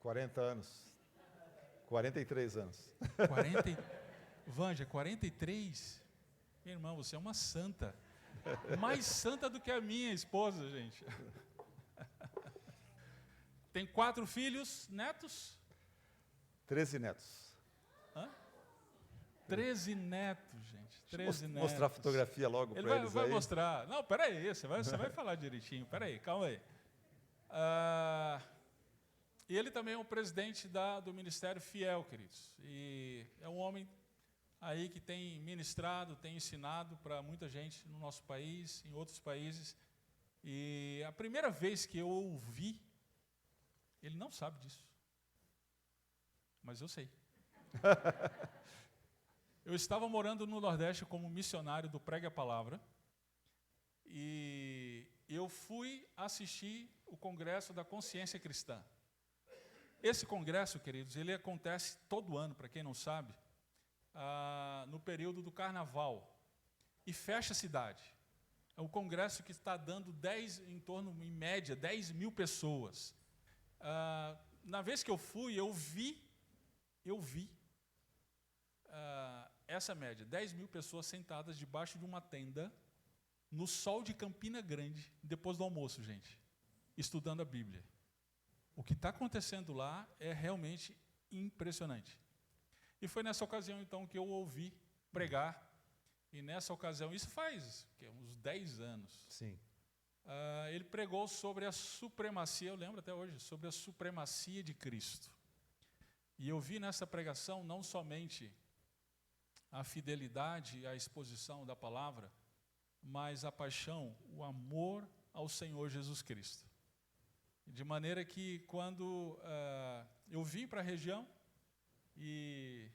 40 anos. 43 anos. 40, Vanja, 43? Meu irmão, você é uma santa. Mais santa do que a minha esposa, gente. Tem 4 filhos, netos? 13 netos. Hã? 13 netos, gente. 13 netos. Mostrar a fotografia logo para eles vai aí. mostrar. Não, peraí, você vai falar direitinho. Peraí, calma aí. E ele também é o presidente do Ministério Fiel, queridos. E é um homem aí que tem ministrado, tem ensinado para muita gente no nosso país, em outros países. E a primeira vez que eu ouvi, ele não sabe disso, mas eu sei. Eu estava morando no Nordeste como missionário do Pregue a Palavra, e eu fui assistir o Congresso da Consciência Cristã. Esse congresso, queridos, ele acontece todo ano, para quem não sabe, no período do Carnaval, e fecha a cidade. É um congresso que está dando em torno, em média, 10 mil pessoas. Na vez que eu fui, eu vi essa média, 10 mil pessoas sentadas debaixo de uma tenda, no sol de Campina Grande, depois do almoço, gente, estudando a Bíblia. O que está acontecendo lá é realmente impressionante. E foi nessa ocasião, então, que eu ouvi pregar, e nessa ocasião, isso faz uns 10 anos, Sim. Ele pregou sobre a supremacia, eu lembro até hoje, sobre a supremacia de Cristo. E eu vi nessa pregação não somente a fidelidade e a exposição da palavra, mas a paixão, o amor ao Senhor Jesus Cristo. De maneira que, quando eu vim para a região e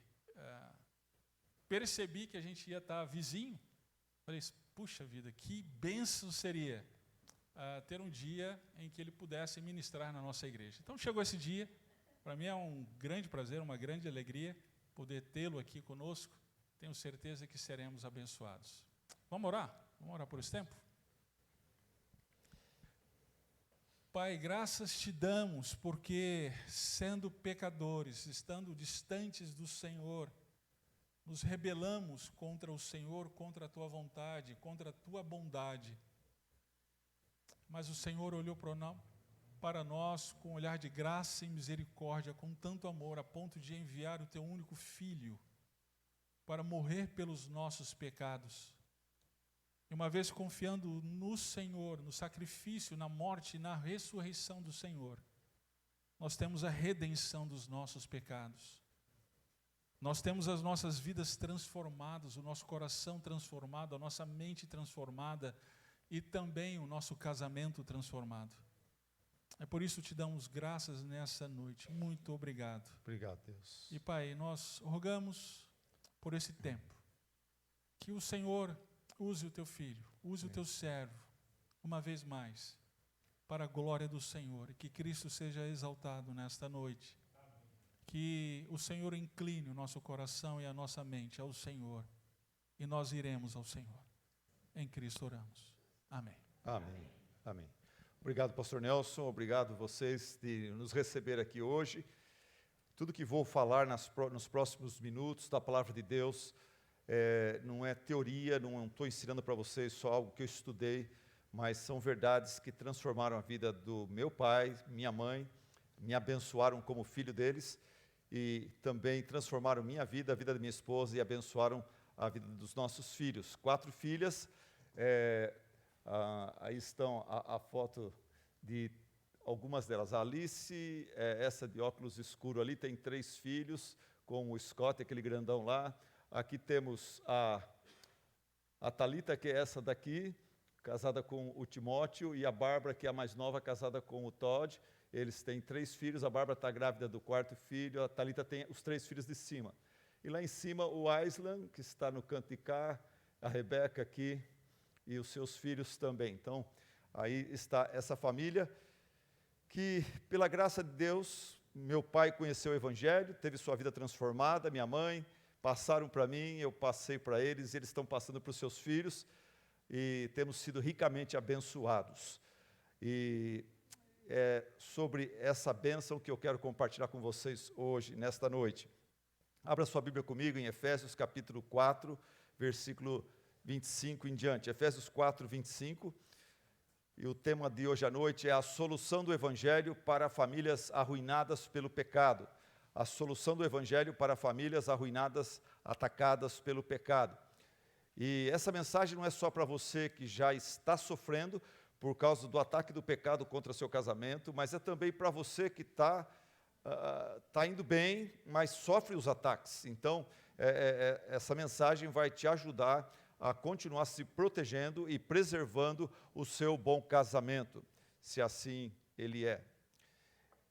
percebi que a gente ia estar vizinho, falei, puxa vida, que bênção seria ter um dia em que ele pudesse ministrar na nossa igreja. Então, chegou esse dia, para mim é um grande prazer, uma grande alegria poder tê-lo aqui conosco. Tenho certeza que seremos abençoados. Vamos orar? Vamos orar por esse tempo? Pai, graças te damos, porque sendo pecadores, estando distantes do Senhor, nos rebelamos contra o Senhor, contra a tua vontade, contra a tua bondade. Mas o Senhor olhou para nós com um olhar de graça e misericórdia, com tanto amor, a ponto de enviar o teu único Filho para morrer pelos nossos pecados. E uma vez confiando no Senhor, no sacrifício, na morte e na ressurreição do Senhor, nós temos a redenção dos nossos pecados. Nós temos as nossas vidas transformadas, o nosso coração transformado, a nossa mente transformada e também o nosso casamento transformado. É por isso que te damos graças nessa noite. Muito obrigado. Obrigado, Deus. E Pai, nós rogamos por esse tempo, que o Senhor use o teu filho, use o teu servo, uma vez mais, para a glória do Senhor, e que Cristo seja exaltado nesta noite. Que o Senhor incline o nosso coração e a nossa mente ao Senhor, e nós iremos ao Senhor. Em Cristo oramos. Amém. Amém. Amém. Obrigado, pastor Nelson, obrigado vocês de nos receber aqui hoje. Tudo que vou falar nos próximos minutos da palavra de Deus, não é teoria, não estou ensinando para vocês só algo que eu estudei, mas são verdades que transformaram a vida do meu pai, minha mãe, me abençoaram como filho deles e também transformaram minha vida, a vida da minha esposa e abençoaram a vida dos nossos filhos. 4 filhas, aí estão a foto de algumas delas. A Alice, essa de óculos escuro ali, tem 3 filhos, com o Scott, aquele grandão lá. Aqui temos a Thalita, que é essa daqui, casada com o Timóteo, e a Bárbara, que é a mais nova, casada com o Todd. Eles têm 3 filhos, a Bárbara está grávida do 4º filho, a Thalita tem os 3 filhos de cima. E lá em cima o Aislan, que está no canto de cá, a Rebeca aqui, e os seus filhos também. Então, aí está essa família, que pela graça de Deus, meu pai conheceu o Evangelho, teve sua vida transformada, minha mãe, passaram para mim, eu passei para eles, eles estão passando para os seus filhos, e temos sido ricamente abençoados. E sobre essa bênção que eu quero compartilhar com vocês hoje, nesta noite. Abra sua Bíblia comigo em Efésios capítulo 4, versículo 25 em diante. Efésios 4, 25. E o tema de hoje à noite é a solução do Evangelho para famílias arruinadas pelo pecado. A solução do Evangelho para famílias arruinadas, atacadas pelo pecado. E essa mensagem não é só para você que já está sofrendo por causa do ataque do pecado contra seu casamento, mas é também para você que está indo bem, mas sofre os ataques. Então, essa mensagem vai te ajudar a continuar se protegendo e preservando o seu bom casamento, se assim ele é.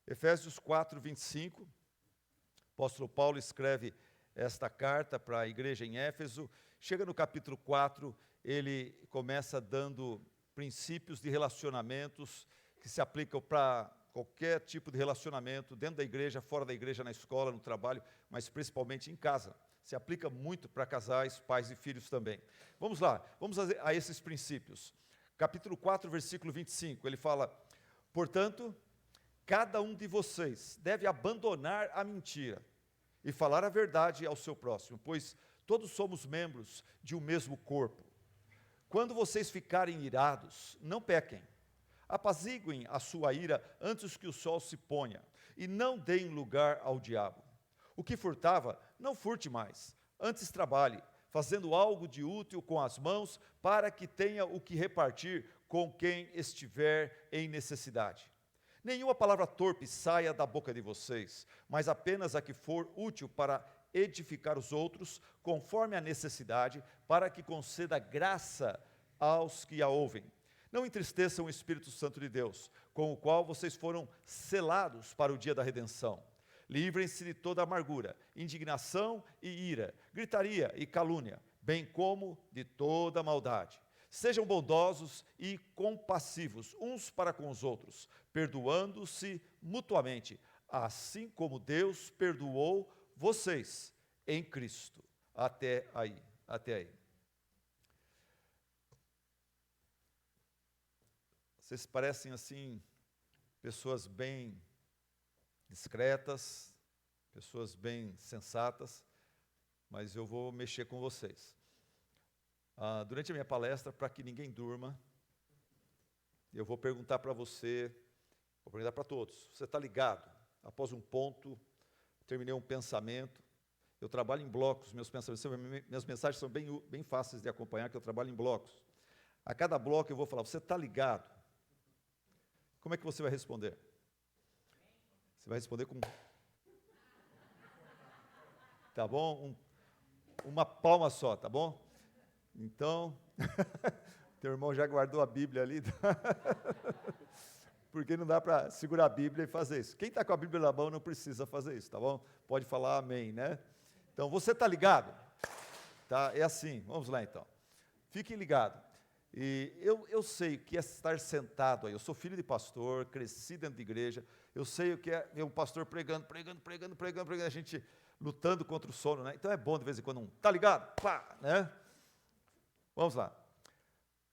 Efésios 4, 25, o apóstolo Paulo escreve esta carta para a igreja em Éfeso. Chega no capítulo 4, ele começa dando princípios de relacionamentos que se aplicam para qualquer tipo de relacionamento, dentro da igreja, fora da igreja, na escola, no trabalho, mas principalmente em casa. Se aplica muito para casais, pais e filhos também. Vamos lá, vamos a esses princípios. Capítulo 4, versículo 25, ele fala: portanto, cada um de vocês deve abandonar a mentira e falar a verdade ao seu próximo, pois todos somos membros de um mesmo corpo. Quando vocês ficarem irados, não pequem. Apaziguem a sua ira antes que o sol se ponha, e não deem lugar ao diabo. O que furtava, não furte mais. Antes trabalhe, fazendo algo de útil com as mãos, para que tenha o que repartir com quem estiver em necessidade. Nenhuma palavra torpe saia da boca de vocês, mas apenas a que for útil para edificar os outros, conforme a necessidade, para que conceda graça aos que a ouvem. Não entristeçam o Espírito Santo de Deus, com o qual vocês foram selados para o dia da redenção. Livrem-se de toda amargura, indignação e ira, gritaria e calúnia, bem como de toda maldade. Sejam bondosos e compassivos uns para com os outros, perdoando-se mutuamente, assim como Deus perdoou vocês em Cristo. Até aí. Vocês parecem assim, pessoas bem discretas, pessoas bem sensatas, mas eu vou mexer com vocês. Durante a minha palestra, para que ninguém durma, eu vou perguntar para você, vou perguntar para todos: você está ligado? Após um ponto, terminei um pensamento, eu trabalho em blocos, minhas mensagens são bem fáceis de acompanhar, que eu trabalho em blocos. A cada bloco eu vou falar: você está ligado? Como é que você vai responder? Você vai responder com... Tá bom? Uma palma só, tá bom? Então, teu irmão já guardou a Bíblia ali, porque não dá para segurar a Bíblia e fazer isso. Quem está com a Bíblia na mão não precisa fazer isso, tá bom? Pode falar amém, né? Então, você está ligado? Tá? É assim, vamos lá então. Fiquem ligados. E eu sei o que é estar sentado aí. Eu sou filho de pastor, cresci dentro de igreja. Eu sei o que é ver um pastor pregando, a gente lutando contra o sono, né? Então é bom de vez em quando tá ligado? Pá, né? Vamos lá.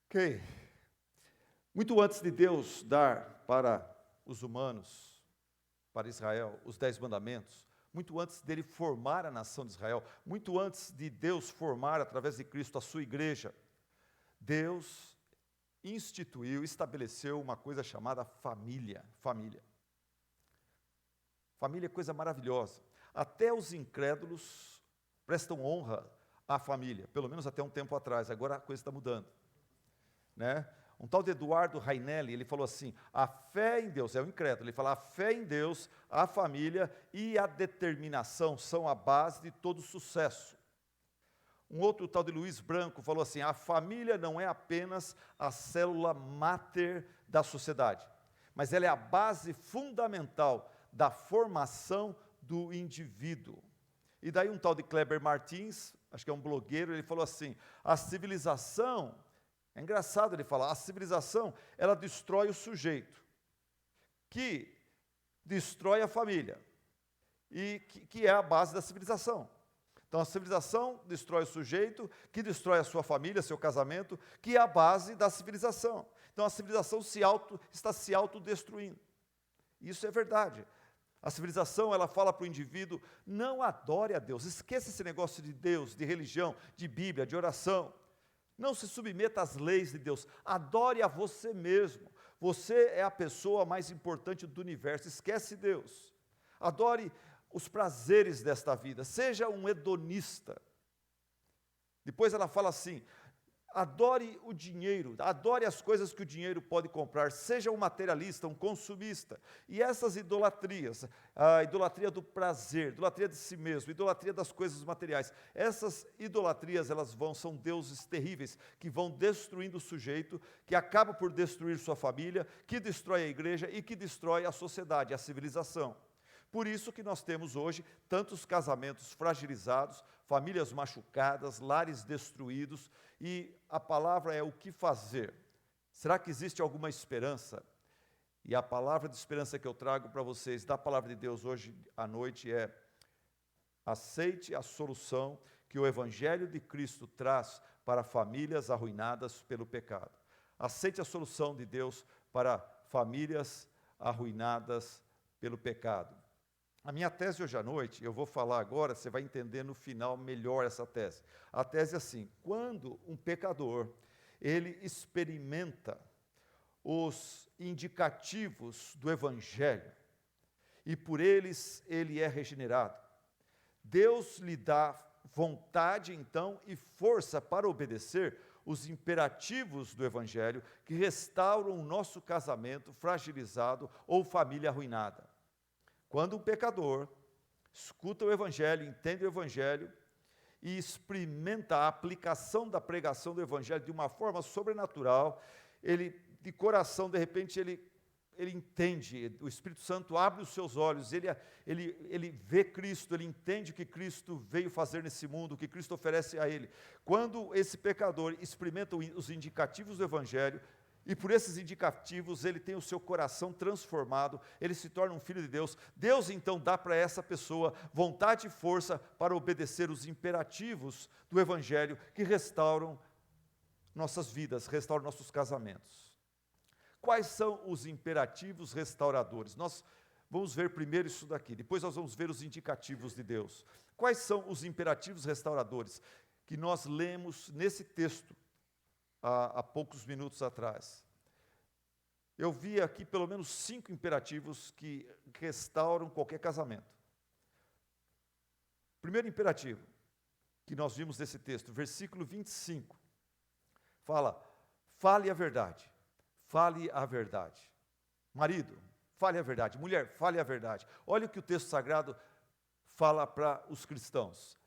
Ok. Muito antes de Deus dar para os humanos, para Israel, os 10 mandamentos, muito antes dele formar a nação de Israel, muito antes de Deus formar através de Cristo a sua igreja, Deus estabeleceu uma coisa chamada família. Família é coisa maravilhosa. Até os incrédulos prestam honra à família, pelo menos até um tempo atrás. Agora a coisa está mudando, né? Um tal de Eduardo Rainelli, ele falou assim: a fé em Deus, é o incrédulo, ele fala: a fé em Deus, a família e a determinação são a base de todo sucesso. Um outro tal de Luiz Branco falou assim: a família não é apenas a célula máter da sociedade, mas ela é a base fundamental da formação do indivíduo. E daí um tal de Kleber Martins, acho que é um blogueiro, ele falou assim: a civilização, é engraçado ele falar, a civilização, ela destrói o sujeito, que destrói a família, e que é a base da civilização. Então a civilização destrói o sujeito, que destrói a sua família, seu casamento, que é a base da civilização. Então a civilização está se autodestruindo. Isso é verdade. A civilização, ela fala para o indivíduo, não adore a Deus, esqueça esse negócio de Deus, de religião, de Bíblia, de oração. Não se submeta às leis de Deus, adore a você mesmo. Você é a pessoa mais importante do universo, esquece Deus. Adore os prazeres desta vida, seja um hedonista. Depois ela fala assim, adore o dinheiro, adore as coisas que o dinheiro pode comprar, seja um materialista, um consumista. E essas idolatrias, a idolatria do prazer, idolatria de si mesmo, idolatria das coisas materiais, essas idolatrias, são deuses terríveis, que vão destruindo o sujeito, que acaba por destruir sua família, que destrói a igreja e que destrói a sociedade, a civilização. Por isso que nós temos hoje tantos casamentos fragilizados, famílias machucadas, lares destruídos, e a palavra é o que fazer. Será que existe alguma esperança? E a palavra de esperança que eu trago para vocês da palavra de Deus hoje à noite é: aceite a solução que o Evangelho de Cristo traz para famílias arruinadas pelo pecado. Aceite a solução de Deus para famílias arruinadas pelo pecado. A minha tese hoje à noite, eu vou falar agora, você vai entender no final melhor essa tese. A tese é assim: quando um pecador, ele experimenta os indicativos do Evangelho, e por eles ele é regenerado, Deus lhe dá vontade então e força para obedecer os imperativos do Evangelho que restauram o nosso casamento fragilizado ou família arruinada. Quando um pecador escuta o Evangelho, entende o Evangelho e experimenta a aplicação da pregação do Evangelho de uma forma sobrenatural, ele, de coração, de repente, ele entende, o Espírito Santo abre os seus olhos, ele vê Cristo, ele entende o que Cristo veio fazer nesse mundo, o que Cristo oferece a ele. Quando esse pecador experimenta os indicativos do Evangelho, e por esses indicativos ele tem o seu coração transformado, ele se torna um filho de Deus. Deus então dá para essa pessoa vontade e força para obedecer os imperativos do Evangelho que restauram nossas vidas, restauram nossos casamentos. Quais são os imperativos restauradores? Nós vamos ver primeiro isso daqui, depois nós vamos ver os indicativos de Deus. Quais são os imperativos restauradores que nós lemos nesse texto há poucos minutos atrás? Eu vi aqui pelo menos 5 imperativos que restauram qualquer casamento. Primeiro imperativo que nós vimos nesse texto, versículo 25, fala: fale a verdade, fale a verdade. Marido, fale a verdade. Mulher, fale a verdade. Olha o que o texto sagrado fala para os cristãos.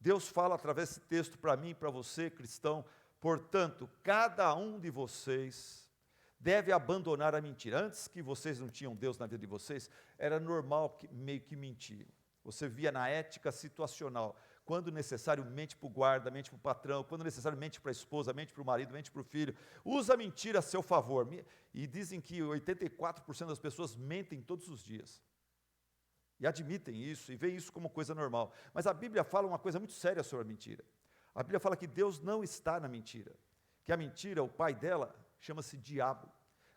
Deus fala através desse texto para mim e para você, cristão: portanto, cada um de vocês deve abandonar a mentira. Antes que vocês não tinham Deus na vida de vocês, era normal meio que mentir. Você via na ética situacional. Quando necessário, mente para o guarda, mente para o patrão. Quando necessário, mente para a esposa, mente para o marido, mente para o filho. Usa a mentira a seu favor. E dizem que 84% das pessoas mentem todos os dias. E admitem isso, e veem isso como coisa normal. Mas a Bíblia fala uma coisa muito séria sobre a mentira. A Bíblia fala que Deus não está na mentira, que a mentira, o pai dela, chama-se diabo.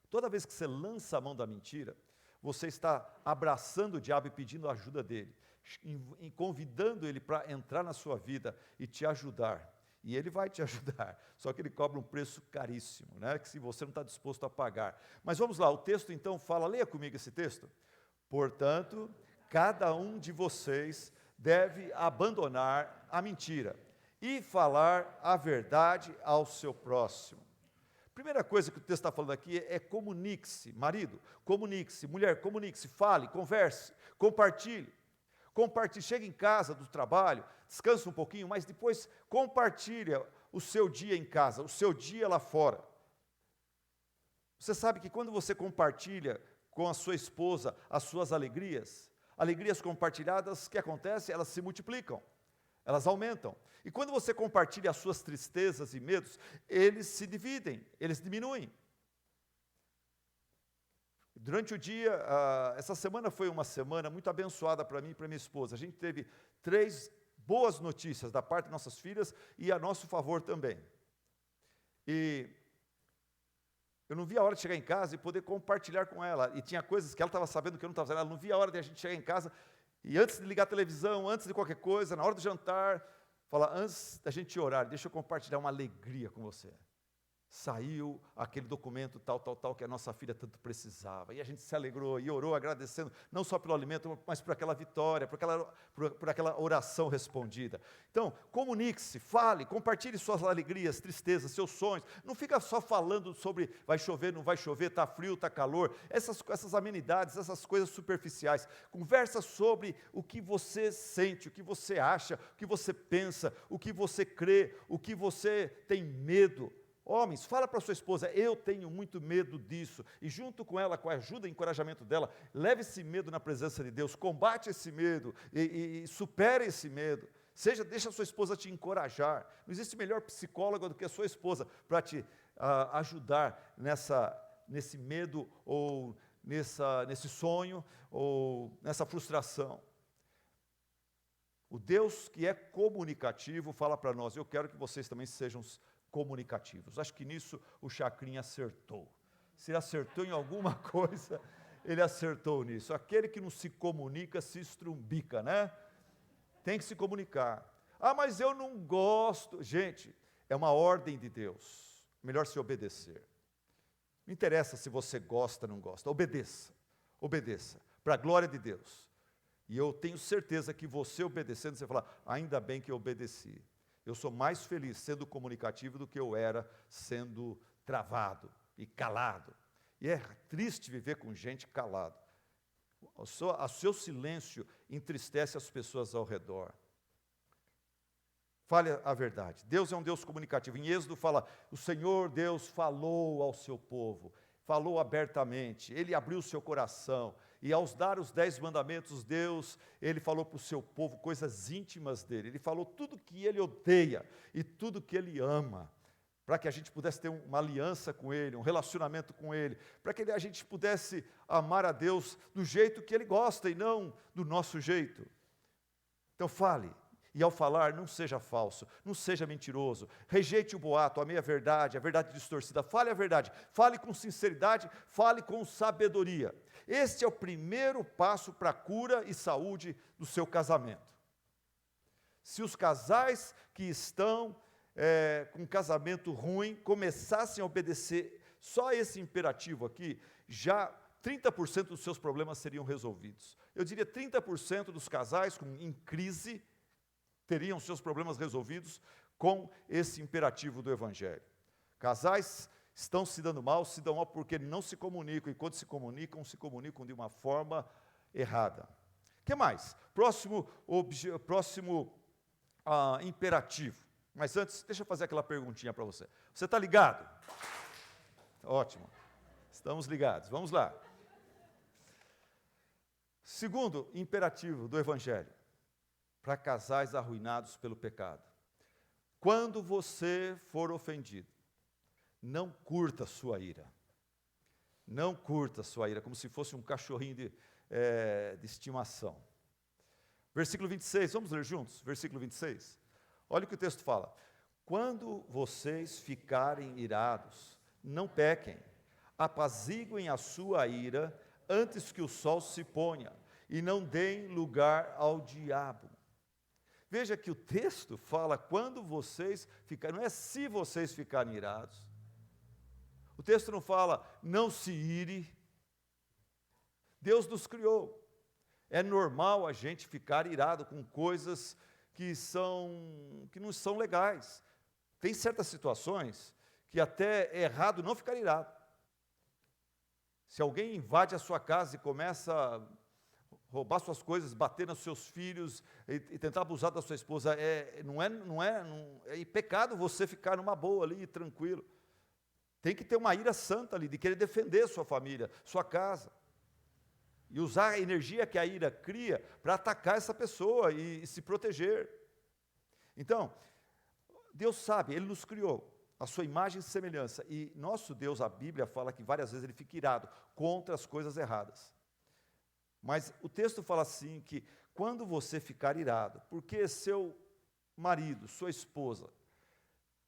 Toda vez que você lança a mão da mentira, você está abraçando o diabo e pedindo a ajuda dele, e convidando ele para entrar na sua vida e te ajudar. E ele vai te ajudar, só que ele cobra um preço caríssimo, né? Que se você não está disposto a pagar. Mas vamos lá, o texto então fala, leia comigo esse texto. Portanto, cada um de vocês deve abandonar a mentira e falar a verdade ao seu próximo. Primeira coisa que o texto está falando aqui é comunique-se. Marido, comunique-se. Mulher, comunique-se. Fale, converse, compartilhe. Compartilhe. Chega em casa do trabalho, descansa um pouquinho, mas depois compartilha o seu dia em casa, o seu dia lá fora. Você sabe que quando você compartilha com a sua esposa as suas alegrias compartilhadas, o que acontece? Elas se multiplicam. Elas aumentam. E quando você compartilha as suas tristezas e medos, eles se dividem, eles diminuem. Durante o dia, essa semana foi uma semana muito abençoada para mim e para minha esposa. A gente teve 3 boas notícias da parte de nossas filhas e a nosso favor também. E Eu não via a hora de chegar em casa e poder compartilhar com ela. E tinha coisas que ela estava sabendo que eu não estava sabendo. Ela não via a hora de a gente chegar em casa e antes de ligar a televisão, antes de qualquer coisa, na hora do jantar, falar, antes da gente orar, deixa eu compartilhar uma alegria com você. Saiu aquele documento tal, que a nossa filha tanto precisava. E a gente se alegrou e orou agradecendo, não só pelo alimento, mas por aquela vitória, por aquela oração respondida. Então, comunique-se, fale, compartilhe suas alegrias, tristezas, seus sonhos. Não fica só falando sobre vai chover, não vai chover, está frio, está calor. Essas amenidades, essas coisas superficiais. Conversa sobre o que você sente, o que você acha, o que você pensa, o que você crê, o que você tem medo. Homens, fala para sua esposa, eu tenho muito medo disso, e junto com ela, com a ajuda e encorajamento dela, leve esse medo na presença de Deus, combate esse medo, e supere esse medo, deixa a sua esposa te encorajar, não existe melhor psicóloga do que a sua esposa, para te ajudar nesse medo, ou nesse sonho, ou nessa frustração. O Deus que é comunicativo fala para nós, eu quero que vocês também sejam comunicativos. Acho que nisso o Chacrinha acertou. Se ele acertou em alguma coisa, ele acertou nisso. Aquele que não se comunica, se estrumbica, né? Tem que se comunicar. Ah, mas eu não gosto. Gente, é uma ordem de Deus. Melhor se obedecer. Não interessa se você gosta ou não gosta. Obedeça. Obedeça. Para a glória de Deus. E eu tenho certeza que você obedecendo, você fala, ainda bem que eu obedeci. Eu sou mais feliz sendo comunicativo do que eu era sendo travado e calado. E é triste viver com gente calado. O seu silêncio entristece as pessoas ao redor. Fale a verdade. Deus é um Deus comunicativo. Em Êxodo fala, o Senhor Deus falou ao seu povo, falou abertamente, Ele abriu o seu coração. E aos dar os 10 mandamentos, Ele falou para o seu povo coisas íntimas dele. Ele falou tudo que Ele odeia e tudo que Ele ama. Para que a gente pudesse ter uma aliança com Ele, um relacionamento com Ele. Para que a gente pudesse amar a Deus do jeito que Ele gosta e não do nosso jeito. Então fale. E ao falar, não seja falso, não seja mentiroso, rejeite o boato, a meia-verdade, a verdade distorcida, fale a verdade, fale com sinceridade, fale com sabedoria. Este é o primeiro passo para a cura e saúde do seu casamento. Se os casais que estão com um casamento ruim começassem a obedecer só esse imperativo aqui, já 30% dos seus problemas seriam resolvidos. Eu diria 30% dos casais em crise teriam seus problemas resolvidos com esse imperativo do Evangelho. Casais estão se dão mal porque não se comunicam, e quando se comunicam de uma forma errada. O que mais? Próximo imperativo. Mas antes, deixa eu fazer aquela perguntinha para você. Você está ligado? Ótimo. Estamos ligados. Vamos lá. Segundo imperativo do Evangelho. Para casais arruinados pelo pecado. Quando você for ofendido, não curta sua ira. Não curta sua ira, como se fosse um cachorrinho de estimação. Versículo 26, vamos ler juntos? Versículo 26. Olha o que o texto fala. Quando vocês ficarem irados, não pequem. Apaziguem a sua ira antes que o sol se ponha, e não deem lugar ao diabo. Veja que o texto fala quando vocês ficarem, não é se vocês ficarem irados. O texto não fala não se ire. Deus nos criou. É normal a gente ficar irado com coisas que não são legais. Tem certas situações que até é errado não ficar irado. Se alguém invade a sua casa e começa a roubar suas coisas, bater nos seus filhos e tentar abusar da sua esposa, é pecado você ficar numa boa ali, tranquilo. Tem que ter uma ira santa ali, de querer defender sua família, sua casa. E usar a energia que a ira cria para atacar essa pessoa e se proteger. Então, Deus sabe, Ele nos criou a sua imagem e semelhança. E nosso Deus, a Bíblia fala que várias vezes Ele fica irado contra as coisas erradas. Mas o texto fala assim que quando você ficar irado, porque seu marido, sua esposa,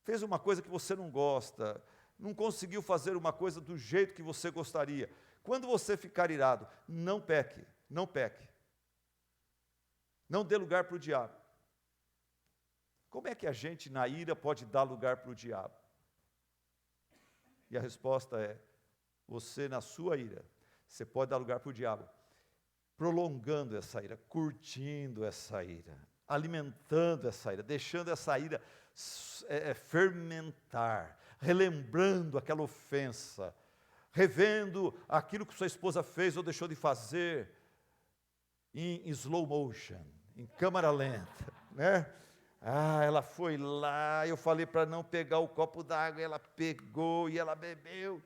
fez uma coisa que você não gosta, não conseguiu fazer uma coisa do jeito que você gostaria. Quando você ficar irado, não peque, não peque. Não dê lugar para o diabo. Como é que a gente na ira pode dar lugar para o diabo? E a resposta é, você na sua ira, você pode dar lugar para o diabo, prolongando essa ira, curtindo essa ira, alimentando essa ira, deixando essa ira fermentar, relembrando aquela ofensa, revendo aquilo que sua esposa fez ou deixou de fazer em slow motion, em câmera lenta, né? Ela foi lá, eu falei para não pegar o copo d'água, ela pegou e ela bebeu.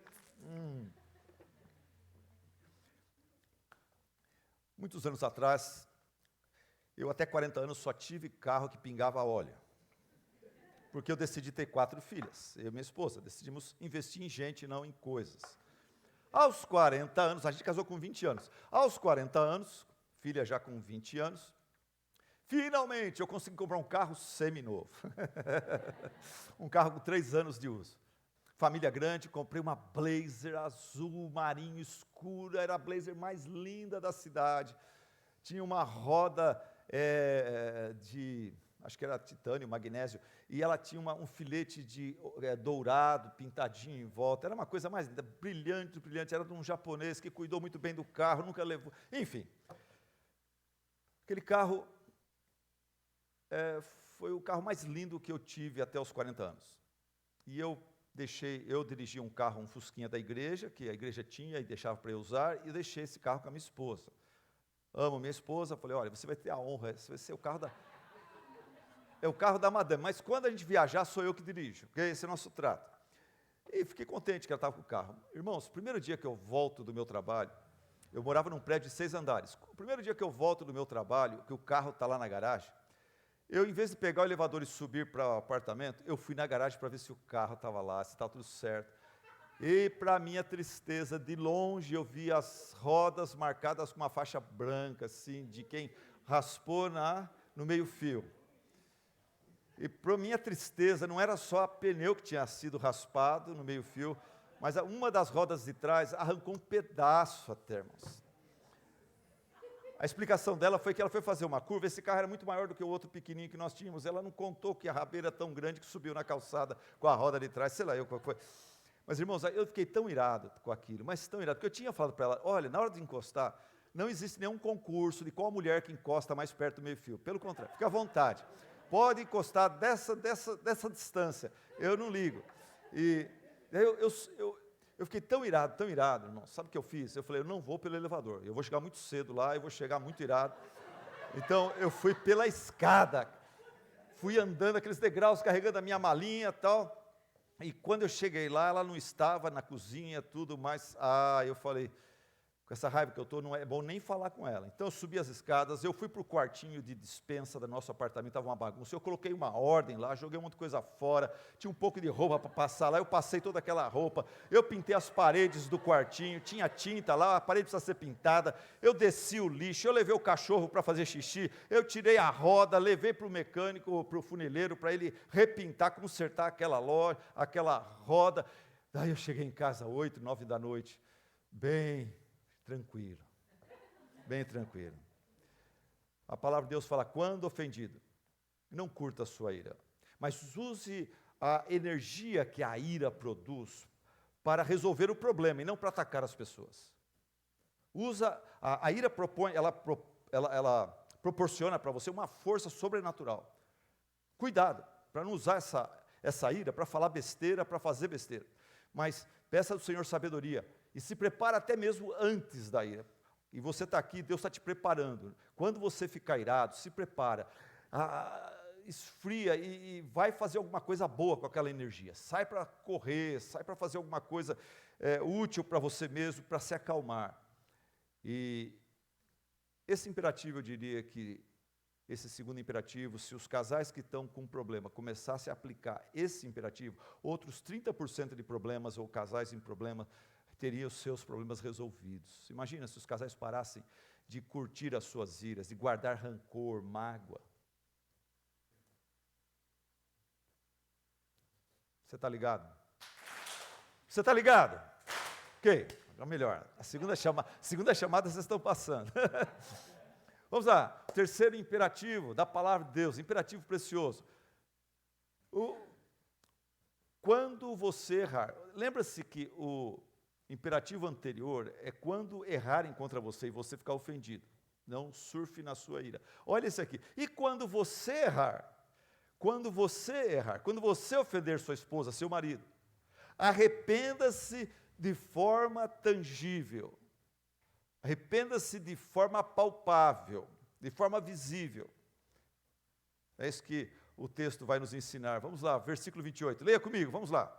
Muitos anos atrás, eu até 40 anos só tive carro que pingava óleo. Porque eu decidi ter 4 filhas, eu e minha esposa, decidimos investir em gente, não em coisas. Aos 40 anos, a gente casou com 20 anos, aos 40 anos, filha já com 20 anos, finalmente eu consegui comprar um carro seminovo, um carro com 3 anos de uso. Família grande, comprei uma Blazer azul marinho escura, era a Blazer mais linda da cidade, tinha uma roda acho que era titânio, magnésio, e ela tinha um filete de dourado, pintadinho em volta, era uma coisa mais linda, brilhante, brilhante, era de um japonês que cuidou muito bem do carro, nunca levou, enfim. Aquele carro foi o carro mais lindo que eu tive até os 40 anos. E eu dirigi um carro, um Fusquinha da igreja, que a igreja tinha e deixava para eu usar, e eu deixei esse carro com a minha esposa. Amo minha esposa, falei, olha, você vai ter a honra, esse vai ser o carro da madame, mas quando a gente viajar, sou eu que dirijo, porque esse é o nosso trato. E fiquei contente que ela estava com o carro. Irmãos, o primeiro dia que eu volto do meu trabalho, eu morava num prédio de 6 andares. O primeiro dia que eu volto do meu trabalho, que o carro está lá na garagem, eu, em vez de pegar o elevador e subir para o apartamento, eu fui na garagem para ver se o carro estava lá, se estava tudo certo. E, para minha tristeza, de longe eu vi as rodas marcadas com uma faixa branca, assim, de quem raspou no meio-fio. E, para minha tristeza, não era só a pneu que tinha sido raspado no meio-fio, mas uma das rodas de trás arrancou um pedaço até, irmãos. A explicação dela foi que ela foi fazer uma curva, esse carro era muito maior do que o outro pequenininho que nós tínhamos, ela não contou que a rabeira era tão grande que subiu na calçada com a roda de trás, sei lá eu qual foi. Mas, irmãos, eu fiquei tão irado com aquilo, mas tão irado, porque eu tinha falado para ela, olha, na hora de encostar, não existe nenhum concurso de qual mulher que encosta mais perto do meio-fio, pelo contrário, fica à vontade, pode encostar dessa distância, eu não ligo. E eu fiquei tão irado, irmão. Sabe o que eu fiz? Eu falei, eu não vou pelo elevador, eu vou chegar muito cedo lá, eu vou chegar muito irado. Então, eu fui pela escada, fui andando aqueles degraus, carregando a minha malinha e tal. E quando eu cheguei lá, ela não estava na cozinha, tudo mais. Eu falei, com essa raiva que eu estou, não é bom nem falar com ela. Então eu subi as escadas, eu fui para o quartinho de despensa do nosso apartamento, estava uma bagunça, eu coloquei uma ordem lá, joguei um monte de coisa fora, tinha um pouco de roupa para passar lá, eu passei toda aquela roupa, eu pintei as paredes do quartinho, tinha tinta lá, a parede precisa ser pintada, eu desci o lixo, eu levei o cachorro para fazer xixi, eu tirei a roda, levei para o mecânico, para o funileiro, para ele repintar, consertar aquela roda. Daí eu cheguei em casa 8, 9 da noite, bem tranquilo, bem tranquilo. A palavra de Deus fala, quando ofendido, não curta a sua ira, mas use a energia que a ira produz para resolver o problema e não para atacar as pessoas. A ira ela proporciona para você uma força sobrenatural. Cuidado, para não usar essa ira para falar besteira, para fazer besteira. Mas peça ao Senhor sabedoria e se prepara até mesmo antes da ira. E você está aqui, Deus está te preparando. Quando você ficar irado, se prepara. Esfria e vai fazer alguma coisa boa com aquela energia. Sai para correr, sai para fazer alguma coisa útil para você mesmo, para se acalmar. E esse imperativo, eu diria que, esse segundo imperativo, se os casais que estão com problema começassem a aplicar esse imperativo, outros 30% de problemas ou casais em problema teriam os seus problemas resolvidos. Imagina se os casais parassem de curtir as suas iras, de guardar rancor, mágoa. Você está ligado? Você está ligado? Ok, melhor. A segunda chamada vocês estão passando. Vamos lá, terceiro imperativo da palavra de Deus, imperativo precioso. Quando você errar, lembra-se que o imperativo anterior é quando errarem contra você e você ficar ofendido. Não surfe na sua ira. Olha esse aqui. E quando você errar, quando você ofender sua esposa, seu marido, arrependa-se de forma tangível. Arrependa-se de forma palpável, de forma visível. É isso que o texto vai nos ensinar. Vamos lá, versículo 28. Leia comigo, vamos lá.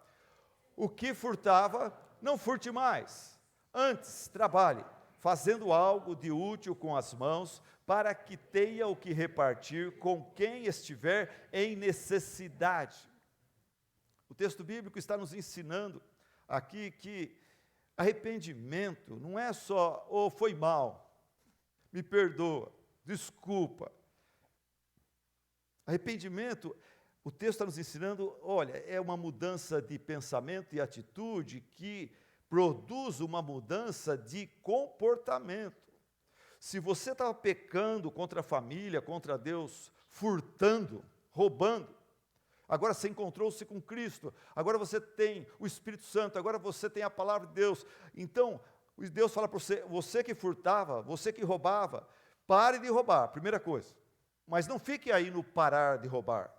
O que furtava, não furte mais. Antes, trabalhe, fazendo algo de útil com as mãos, para que tenha o que repartir com quem estiver em necessidade. O texto bíblico está nos ensinando aqui que arrependimento não é só, foi mal, me perdoa, desculpa. Arrependimento, o texto está nos ensinando, olha, é uma mudança de pensamento e atitude que produz uma mudança de comportamento. Se você estava pecando contra a família, contra Deus, furtando, roubando, agora você encontrou-se com Cristo, agora você tem o Espírito Santo, agora você tem a palavra de Deus. Então, Deus fala para você, você que furtava, você que roubava, pare de roubar, primeira coisa. Mas não fique aí no parar de roubar.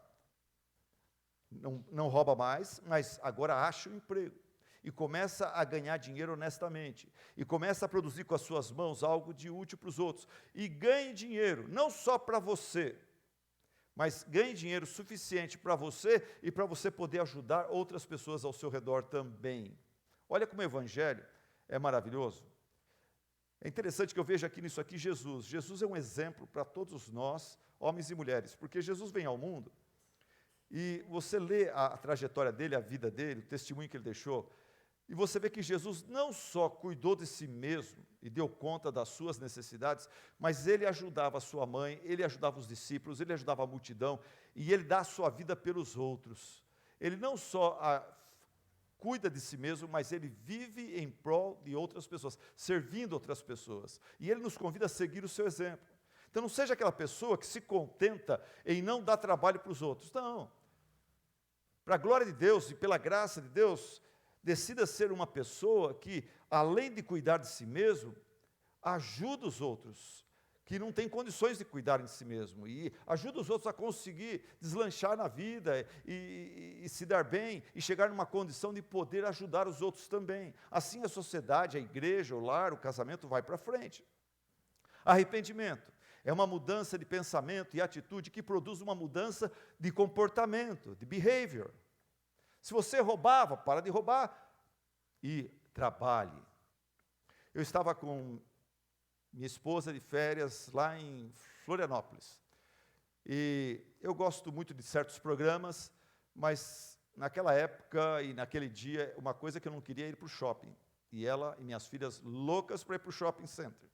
Não rouba mais, mas agora acha um emprego. E começa a ganhar dinheiro honestamente. E começa a produzir com as suas mãos algo de útil para os outros. E ganhe dinheiro, não só para você, mas ganhe dinheiro suficiente para você e para você poder ajudar outras pessoas ao seu redor também. Olha como o Evangelho é maravilhoso. É interessante que eu veja aqui nisso aqui Jesus. Jesus é um exemplo para todos nós, homens e mulheres, porque Jesus vem ao mundo e você lê a trajetória dele, a vida dele, o testemunho que ele deixou, e você vê que Jesus não só cuidou de si mesmo e deu conta das suas necessidades, mas ele ajudava a sua mãe, ele ajudava os discípulos, ele ajudava a multidão, e ele dá a sua vida pelos outros. Ele não só cuida de si mesmo, mas ele vive em prol de outras pessoas, servindo outras pessoas. E ele nos convida a seguir o seu exemplo. Então não seja aquela pessoa que se contenta em não dar trabalho para os outros. Não. Para a glória de Deus e pela graça de Deus, decida ser uma pessoa que, além de cuidar de si mesmo, ajuda os outros, que não têm condições de cuidar de si mesmo, e ajuda os outros a conseguir deslanchar na vida e se dar bem, e chegar numa condição de poder ajudar os outros também. Assim a sociedade, a igreja, o lar, o casamento vai para frente. Arrependimento é uma mudança de pensamento e atitude que produz uma mudança de comportamento, de behavior. Se você roubava, para de roubar e trabalhe. Eu estava com minha esposa de férias lá em Florianópolis. E eu gosto muito de certos programas, mas naquela época e naquele dia, uma coisa que eu não queria é ir para o shopping. E ela e minhas filhas loucas para ir para o shopping center.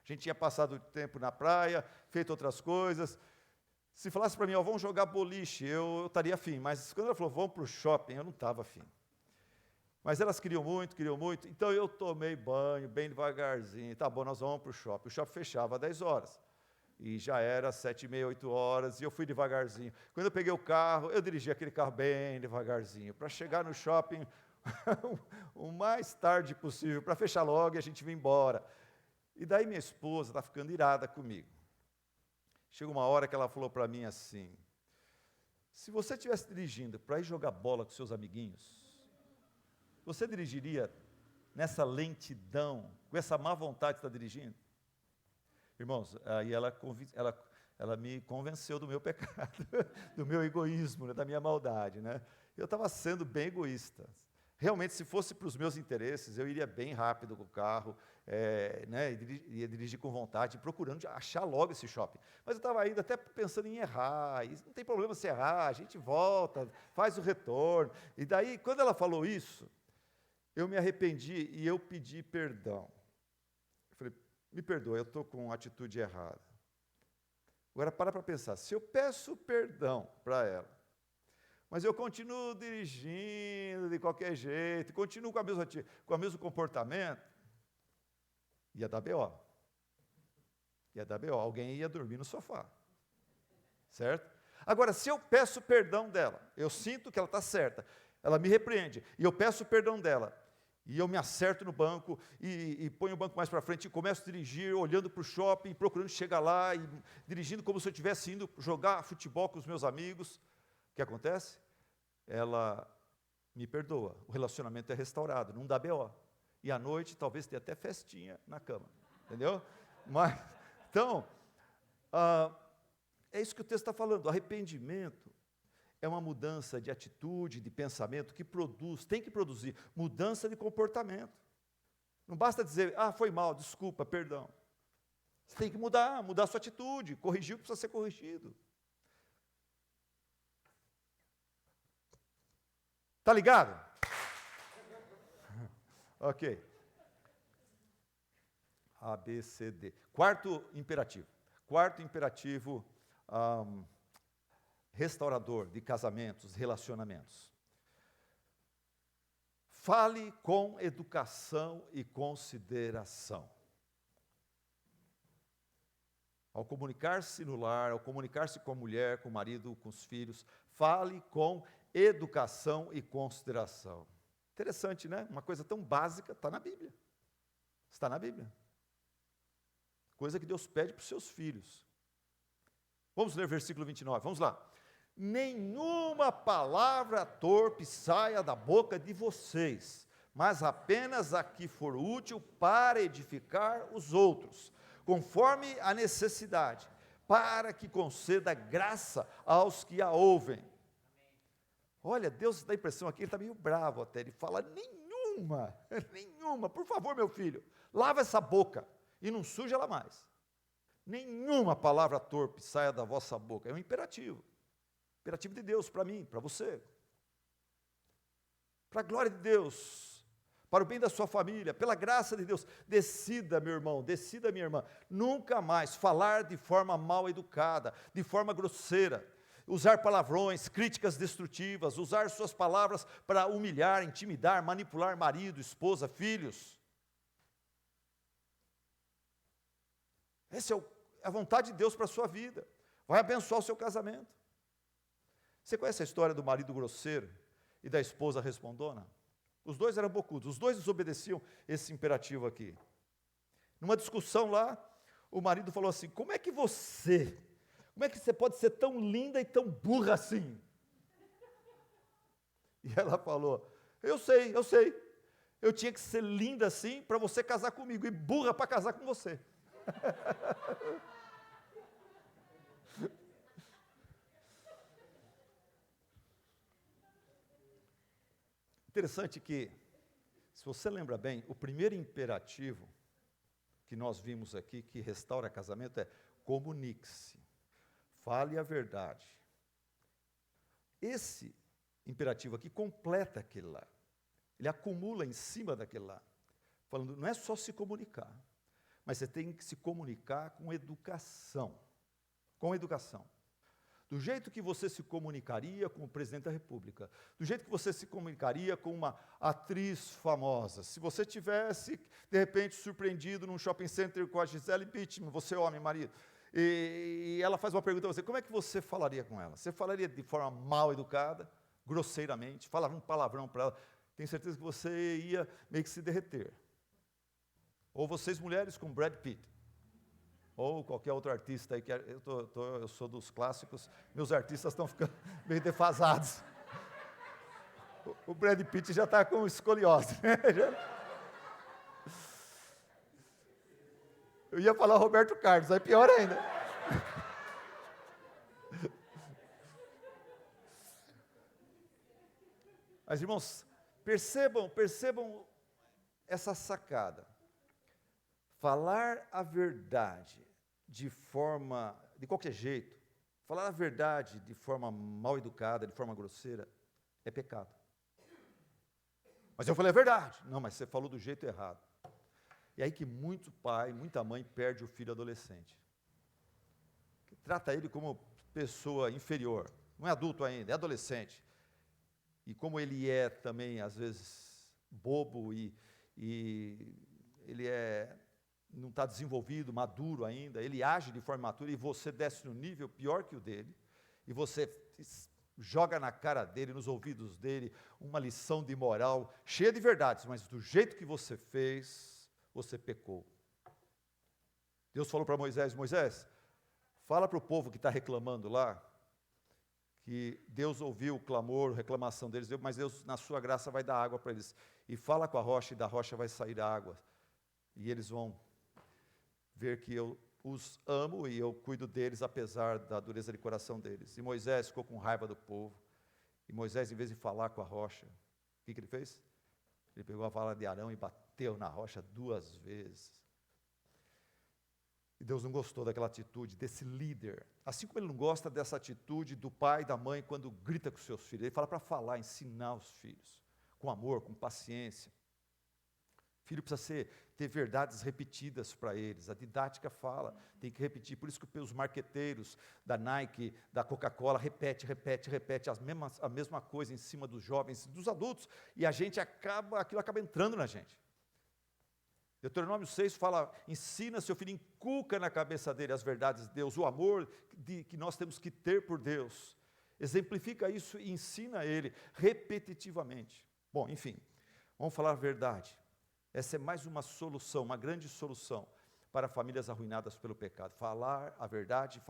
A gente tinha passado tempo na praia, feito outras coisas. Se falasse para mim, vamos jogar boliche, eu estaria afim. Mas quando ela falou, vamos para o shopping, eu não estava afim. Mas elas queriam muito, então eu tomei banho bem devagarzinho. Tá bom, nós vamos para o shopping. O shopping fechava às 10 horas. E já era 7h30, 8 horas, e eu fui devagarzinho. Quando eu peguei o carro, eu dirigi aquele carro bem devagarzinho, para chegar no shopping o mais tarde possível, para fechar logo e a gente vir embora. E daí minha esposa está ficando irada comigo. Chegou uma hora que ela falou para mim assim, se você estivesse dirigindo para ir jogar bola com seus amiguinhos, você dirigiria nessa lentidão, com essa má vontade de estar dirigindo? Irmãos, aí ela me convenceu do meu pecado, do meu egoísmo, né, da minha maldade, né? Eu estava sendo bem egoísta. Realmente, se fosse para os meus interesses, eu iria bem rápido com o carro, né, ia dirigir com vontade, procurando achar logo esse shopping. Mas eu estava ainda até pensando em errar, e não tem problema se errar, a gente volta, faz o retorno. E daí, quando ela falou isso, eu me arrependi e eu pedi perdão. Eu falei, me perdoa, eu estou com atitude errada. Agora para pensar, se eu peço perdão para ela, mas eu continuo dirigindo de qualquer jeito, continuo com o mesmo comportamento, ia dar B.O. Ia dar B.O. Alguém ia dormir no sofá. Certo? Agora, se eu peço perdão dela, eu sinto que ela está certa, ela me repreende, e eu peço perdão dela, e eu me acerto no banco, e ponho o banco mais para frente, e começo a dirigir, olhando para o shopping, procurando chegar lá, e dirigindo como se eu estivesse indo jogar futebol com os meus amigos. O que acontece? Ela me perdoa, o relacionamento é restaurado, não dá B.O. E à noite, talvez tenha até festinha na cama, entendeu? Mas, então, é isso que o texto está falando. Arrependimento é uma mudança de atitude, de pensamento, que tem que produzir mudança de comportamento. Não basta dizer, foi mal, desculpa, perdão. Você tem que mudar a sua atitude, corrigir o que precisa ser corrigido. Está ligado? Ok. A, B, C, D. Quarto imperativo, restaurador de casamentos, relacionamentos. Fale com educação e consideração. Ao comunicar-se no lar, ao comunicar-se com a mulher, com o marido, com os filhos, fale com educação e consideração. Interessante, né? Uma coisa tão básica está na Bíblia. Está na Bíblia. Coisa que Deus pede para os seus filhos. Vamos ler versículo 29, vamos lá. Nenhuma palavra torpe saia da boca de vocês, mas apenas a que for útil para edificar os outros, conforme a necessidade, para que conceda graça aos que a ouvem. Olha, Deus dá a impressão aqui, ele está meio bravo até, ele fala, nenhuma, por favor, meu filho, lava essa boca e não suja ela mais. Nenhuma palavra torpe saia da vossa boca, é um imperativo de Deus para mim, para você, para a glória de Deus, para o bem da sua família, pela graça de Deus. Decida, meu irmão, decida, minha irmã, nunca mais falar de forma mal educada, de forma grosseira, usar palavrões, críticas destrutivas, usar suas palavras para humilhar, intimidar, manipular marido, esposa, filhos. Essa é a vontade de Deus para a sua vida. Vai abençoar o seu casamento. Você conhece a história do marido grosseiro e da esposa respondona? Os dois eram bocudos, os dois desobedeciam esse imperativo aqui. Numa discussão lá, o marido falou assim, como é que você pode ser tão linda e tão burra assim? E ela falou, eu sei, eu tinha que ser linda assim para você casar comigo, e burra para casar com você. Interessante que, se você lembra bem, o primeiro imperativo que nós vimos aqui, que restaura casamento, é comunique-se, fale a verdade. Esse imperativo aqui completa aquele lá, ele acumula em cima daquele lá, falando, não é só se comunicar, mas você tem que se comunicar com educação, do jeito que você se comunicaria com o presidente da República, do jeito que você se comunicaria com uma atriz famosa. Se você tivesse, de repente, surpreendido num shopping center com a Gisele Bündchen, você homem, marido, e ela faz uma pergunta a você, como é que você falaria com ela? Você falaria de forma mal educada, grosseiramente, falava um palavrão para ela, tenho certeza que você ia meio que se derreter. Ou vocês mulheres com Brad Pitt, ou qualquer outro artista aí, que eu sou dos clássicos, meus artistas estão ficando meio defasados. O Brad Pitt já está com escoliose. Eu ia falar Roberto Carlos, aí pior ainda. Mas, irmãos, percebam essa sacada. Falar a verdade de qualquer jeito, falar a verdade de forma mal educada, de forma grosseira, é pecado. Mas eu falei a verdade. Não, mas você falou do jeito errado. E aí que muito pai, muita mãe perde o filho adolescente. Trata ele como pessoa inferior. Não é adulto ainda, é adolescente. e como ele é também, às vezes, bobo e ele não está desenvolvido, maduro ainda, ele age de forma imatura e você desce no nível pior que o dele, e você joga na cara dele, nos ouvidos dele, uma lição de moral, cheia de verdades, mas do jeito que você fez, você pecou. Deus falou para Moisés, Moisés, fala para o povo que está reclamando lá, que Deus ouviu o clamor, a reclamação deles, mas Deus, na sua graça, vai dar água para eles. E fala com a rocha, e da rocha vai sair água. E eles vão ver que eu os amo e eu cuido deles, apesar da dureza de coração deles. E Moisés ficou com raiva do povo. E Moisés, em vez de falar com a rocha, o que ele fez? Ele pegou a vara de Arão e bateu na rocha 2 vezes. E Deus não gostou daquela atitude, desse líder. Assim como ele não gosta dessa atitude do pai e da mãe quando grita com seus filhos. Ele fala para falar, ensinar os filhos, com amor, com paciência. O filho precisa ter verdades repetidas para eles. A didática fala, tem que repetir. Por isso que os marqueteiros da Nike, da Coca-Cola, repete a mesma coisa em cima dos jovens, dos adultos. E aquilo acaba entrando na gente. Deuteronômio 6 fala, ensina seu filho, inculca na cabeça dele as verdades de Deus, o amor que nós temos que ter por Deus. Exemplifica isso e ensina ele repetitivamente. Bom, enfim, vamos falar a verdade. Essa é mais uma solução, uma grande solução para famílias arruinadas pelo pecado. Falar a verdade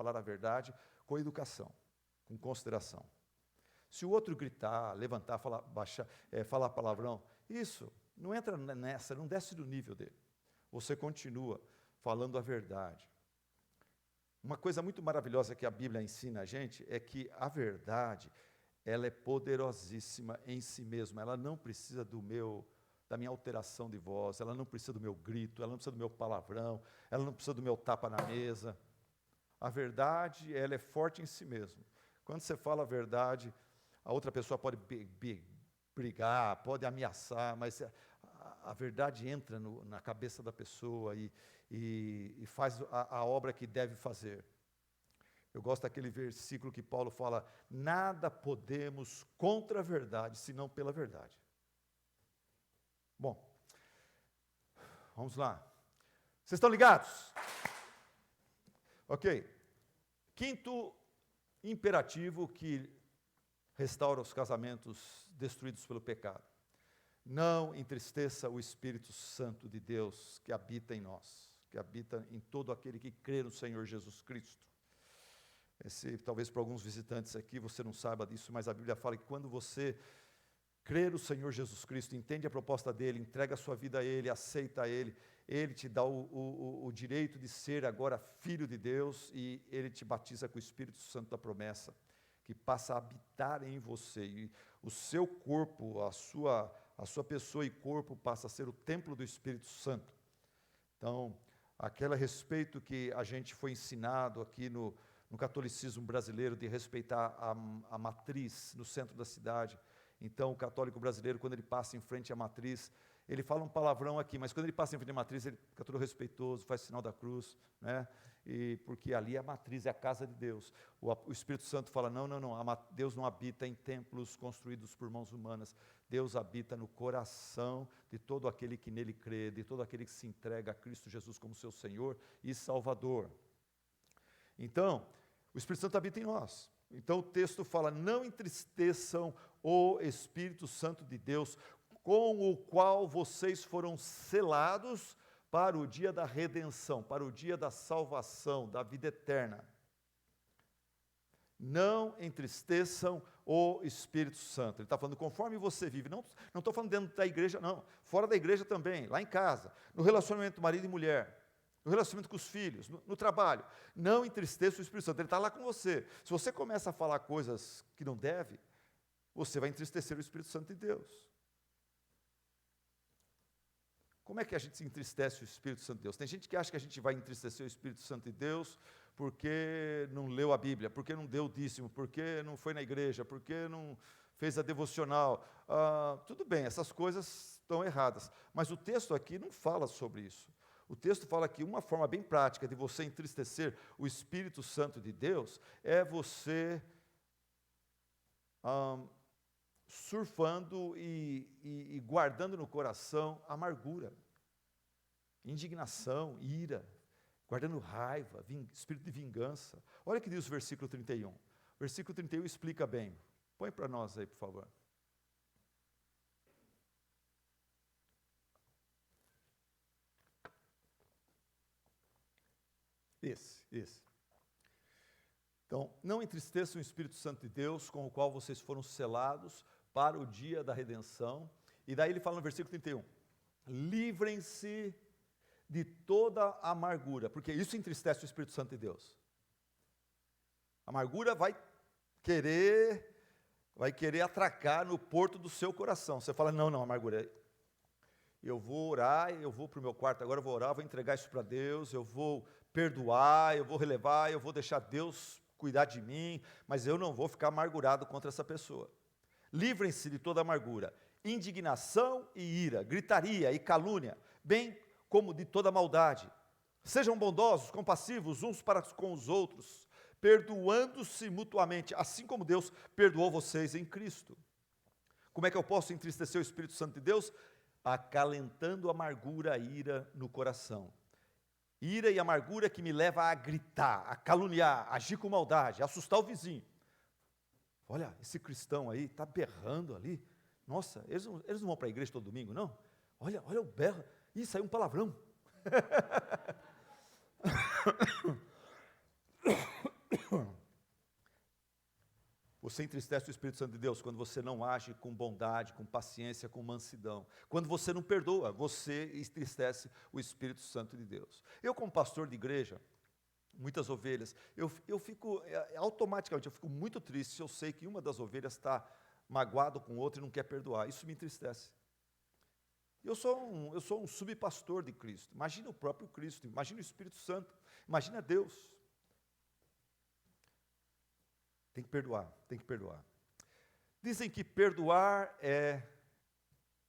com educação, com consideração. Se o outro gritar, levantar, falar palavrão, isso não entra nessa, não desce do nível dele. Você continua falando a verdade. Uma coisa muito maravilhosa que a Bíblia ensina a gente é que a verdade, ela é poderosíssima em si mesma. Ela não precisa da minha alteração de voz, ela não precisa do meu grito, ela não precisa do meu palavrão, ela não precisa do meu tapa na mesa. A verdade, ela é forte em si mesma. Quando você fala a verdade, a outra pessoa pode brigar, pode ameaçar, mas a verdade entra na cabeça da pessoa e faz a obra que deve fazer. Eu gosto daquele versículo que Paulo fala, nada podemos contra a verdade, senão pela verdade. Bom, vamos lá. Vocês estão ligados? Ok. Quinto imperativo que restaura os casamentos destruídos pelo pecado. Não entristeça o Espírito Santo de Deus que habita em nós, que habita em todo aquele que crê no Senhor Jesus Cristo. Talvez para alguns visitantes aqui você não saiba disso, mas a Bíblia fala que quando você crê no Senhor Jesus Cristo, entende a proposta dele, entrega a sua vida a ele, aceita ele, ele te dá o direito de ser agora filho de Deus e ele te batiza com o Espírito Santo da promessa, que passa a habitar em você. E o seu corpo, a sua pessoa e corpo passa a ser o templo do Espírito Santo. Então, aquele respeito que a gente foi ensinado aqui no catolicismo brasileiro, de respeitar a matriz no centro da cidade. Então, o católico brasileiro, quando ele passa em frente à matriz, ele fala um palavrão aqui, mas quando ele passa em frente à matriz, ele fica todo respeitoso, faz sinal da cruz, né? Porque ali é a matriz, é a casa de Deus. O Espírito Santo fala, não, Deus não habita em templos construídos por mãos humanas. Deus habita no coração de todo aquele que nele crê, de todo aquele que se entrega a Cristo Jesus como seu Senhor e Salvador. Então, o Espírito Santo habita em nós. Então o texto fala, não entristeçam o Espírito Santo de Deus, com o qual vocês foram selados para o dia da redenção, para o dia da salvação, da vida eterna. Não entristeçam o Espírito Santo. Ele está falando, conforme você vive, não estou falando dentro da igreja, não, fora da igreja também, lá em casa, no relacionamento marido e mulher, no relacionamento com os filhos, no trabalho. Não entristeça o Espírito Santo, ele está lá com você. Se você começa a falar coisas que não deve, você vai entristecer o Espírito Santo de Deus. Como é que a gente se entristece o Espírito Santo de Deus? Tem gente que acha que a gente vai entristecer o Espírito Santo de Deus porque não leu a Bíblia, porque não deu o dízimo, porque não foi na igreja, porque não fez a devocional. Tudo bem, essas coisas estão erradas, mas o texto aqui não fala sobre isso. O texto fala que uma forma bem prática de você entristecer o Espírito Santo de Deus é você surfando e guardando no coração amargura, indignação, ira, guardando raiva, espírito de vingança. Olha o que diz o versículo 31. O versículo 31 explica bem. Põe para nós aí, por favor. Esse. Então, não entristeçam o Espírito Santo de Deus, com o qual vocês foram selados para o dia da redenção. E daí ele fala no versículo 31, livrem-se de toda amargura, porque isso entristece o Espírito Santo de Deus. A amargura vai querer atracar no porto do seu coração. Você fala, não, amargura, eu vou orar, eu vou para o meu quarto, agora eu vou orar, vou entregar isso para Deus, eu vou perdoar, eu vou relevar, eu vou deixar Deus cuidar de mim, mas eu não vou ficar amargurado contra essa pessoa. Livrem-se de toda amargura, indignação e ira, gritaria e calúnia, bem como de toda maldade. Sejam bondosos, compassivos uns para com os outros, perdoando-se mutuamente, assim como Deus perdoou vocês em Cristo. Como é que eu posso entristecer o Espírito Santo de Deus? Acalentando amargura e ira no coração. Ira e amargura que me leva a gritar, a caluniar, a agir com maldade, a assustar o vizinho. Olha, esse cristão aí está berrando ali. Nossa, eles não vão para a igreja todo domingo, não? Olha o berro. Ih, saiu um palavrão. Você entristece o Espírito Santo de Deus quando você não age com bondade, com paciência, com mansidão. Quando você não perdoa, você entristece o Espírito Santo de Deus. Eu, como pastor de igreja, muitas ovelhas, eu fico, automaticamente, eu fico muito triste se eu sei que uma das ovelhas está magoada com outra e não quer perdoar. Isso me entristece. Eu sou um subpastor de Cristo. Imagina o próprio Cristo, imagina o Espírito Santo, imagina Deus. Tem que perdoar. Dizem que perdoar é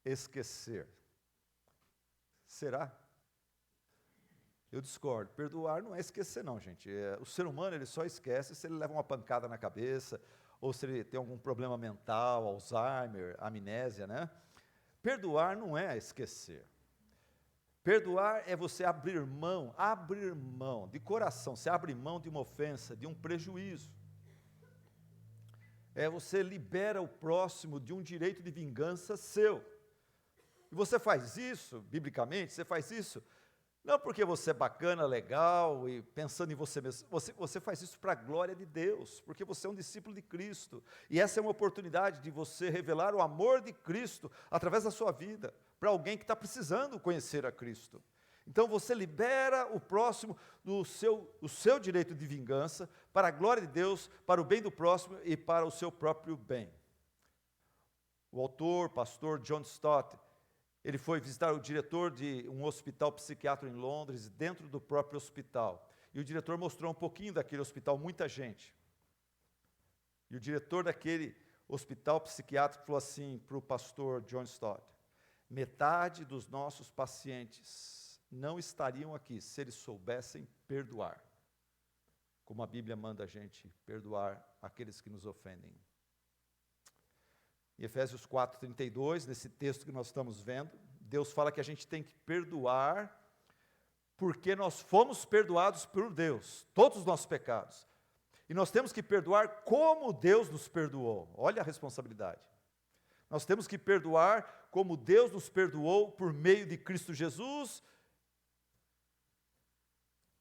esquecer. Será? Eu discordo. Perdoar não é esquecer não, gente. O ser humano ele só esquece se ele leva uma pancada na cabeça, ou se ele tem algum problema mental, Alzheimer, amnésia, né? Perdoar não é esquecer. Perdoar é você abrir mão de coração. Você abre mão de uma ofensa, de um prejuízo. Você libera o próximo de um direito de vingança seu. E você faz isso, biblicamente, você faz isso, não porque você é bacana, legal, e pensando em você mesmo, você faz isso para a glória de Deus, porque você é um discípulo de Cristo, e essa é uma oportunidade de você revelar o amor de Cristo, através da sua vida, para alguém que está precisando conhecer a Cristo. Então você libera o próximo do seu direito de vingança, para a glória de Deus, para o bem do próximo e para o seu próprio bem. O autor, pastor John Stott, ele foi visitar o diretor de um hospital psiquiátrico em Londres, dentro do próprio hospital. E o diretor mostrou um pouquinho daquele hospital, muita gente. E o diretor daquele hospital psiquiátrico falou assim para o pastor John Stott: metade dos nossos pacientes não estariam aqui se eles soubessem perdoar, como a Bíblia manda a gente perdoar aqueles que nos ofendem. Em Efésios 4:32, nesse texto que nós estamos vendo, Deus fala que a gente tem que perdoar, porque nós fomos perdoados por Deus, todos os nossos pecados. E nós temos que perdoar como Deus nos perdoou. Olha a responsabilidade. Nós temos que perdoar como Deus nos perdoou por meio de Cristo Jesus.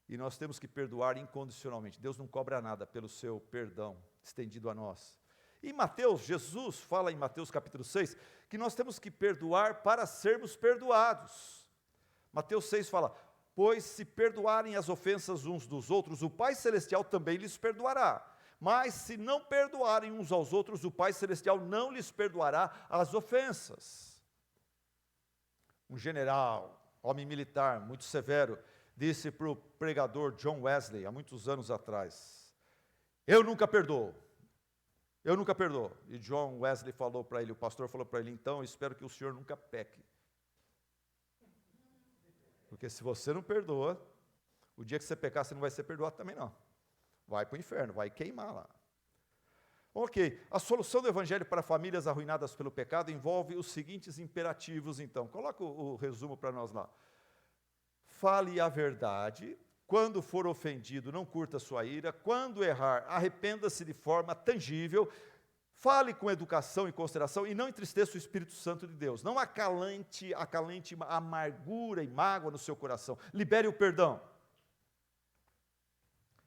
E nós temos que perdoar incondicionalmente. Deus não cobra nada pelo seu perdão estendido a nós. Em Mateus, Jesus fala em Mateus capítulo 6, que nós temos que perdoar para sermos perdoados. Mateus 6 fala: pois se perdoarem as ofensas uns dos outros, o Pai Celestial também lhes perdoará. Mas se não perdoarem uns aos outros, o Pai Celestial não lhes perdoará as ofensas. Um general, homem militar, muito severo, disse para o pregador John Wesley, há muitos anos atrás: eu nunca perdoo. Eu nunca perdoo. E John Wesley falou para ele, o pastor falou para ele: então, eu espero que o senhor nunca peque. Porque se você não perdoa, o dia que você pecar, você não vai ser perdoado também não. Vai para o inferno, vai queimar lá. Ok, a solução do evangelho para famílias arruinadas pelo pecado envolve os seguintes imperativos, então. Coloca o resumo para nós lá. Fale a verdade. Quando for ofendido, não curta sua ira. Quando errar, arrependa-se de forma tangível. Fale com educação e consideração e não entristeça o Espírito Santo de Deus. Não acalente amargura e mágoa no seu coração. Libere o perdão.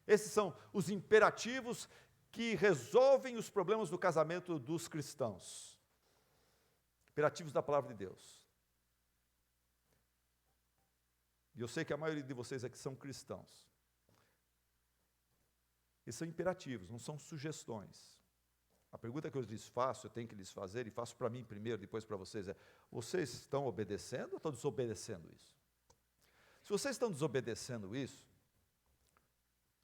Esses são os imperativos que resolvem os problemas do casamento dos cristãos. Imperativos da palavra de Deus. E eu sei que a maioria de vocês aqui são cristãos. E são imperativos, não são sugestões. A pergunta que eu lhes faço, eu tenho que lhes fazer, e faço para mim primeiro, depois para vocês, é: vocês estão obedecendo ou estão desobedecendo isso? Se vocês estão desobedecendo isso,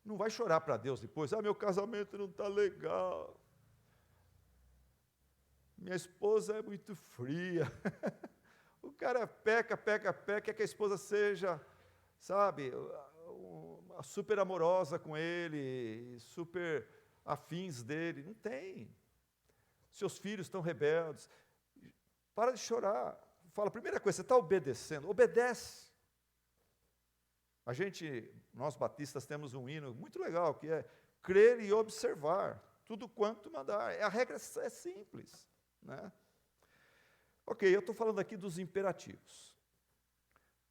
não vai chorar para Deus depois: meu casamento não está legal, minha esposa é muito fria. O cara peca, quer que a esposa seja, sabe, super amorosa com ele, super afins dele. Não tem. Seus filhos estão rebeldes. Para de chorar. Fala, primeira coisa, você está obedecendo? Obedece. Nós batistas temos um hino muito legal, que é crer e observar tudo quanto mandar. A regra é simples, né? Ok, eu estou falando aqui dos imperativos.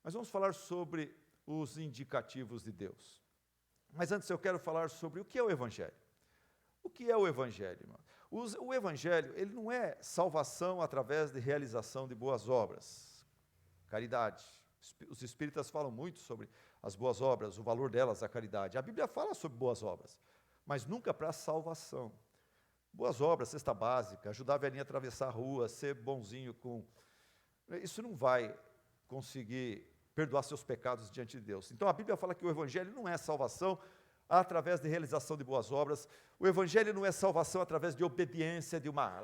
Mas vamos falar sobre os indicativos de Deus. Mas antes eu quero falar sobre o que é o Evangelho. O que é o Evangelho, irmão? O Evangelho, ele não é salvação através de realização de boas obras, caridade. Os espíritas falam muito sobre as boas obras, o valor delas, a caridade. A Bíblia fala sobre boas obras, mas nunca para salvação. Boas obras, cesta básica, ajudar a velhinha a atravessar a rua, ser bonzinho com... Isso não vai conseguir perdoar seus pecados diante de Deus. Então a Bíblia fala que o Evangelho não é salvação através de realização de boas obras. O Evangelho não é salvação através de obediência, de uma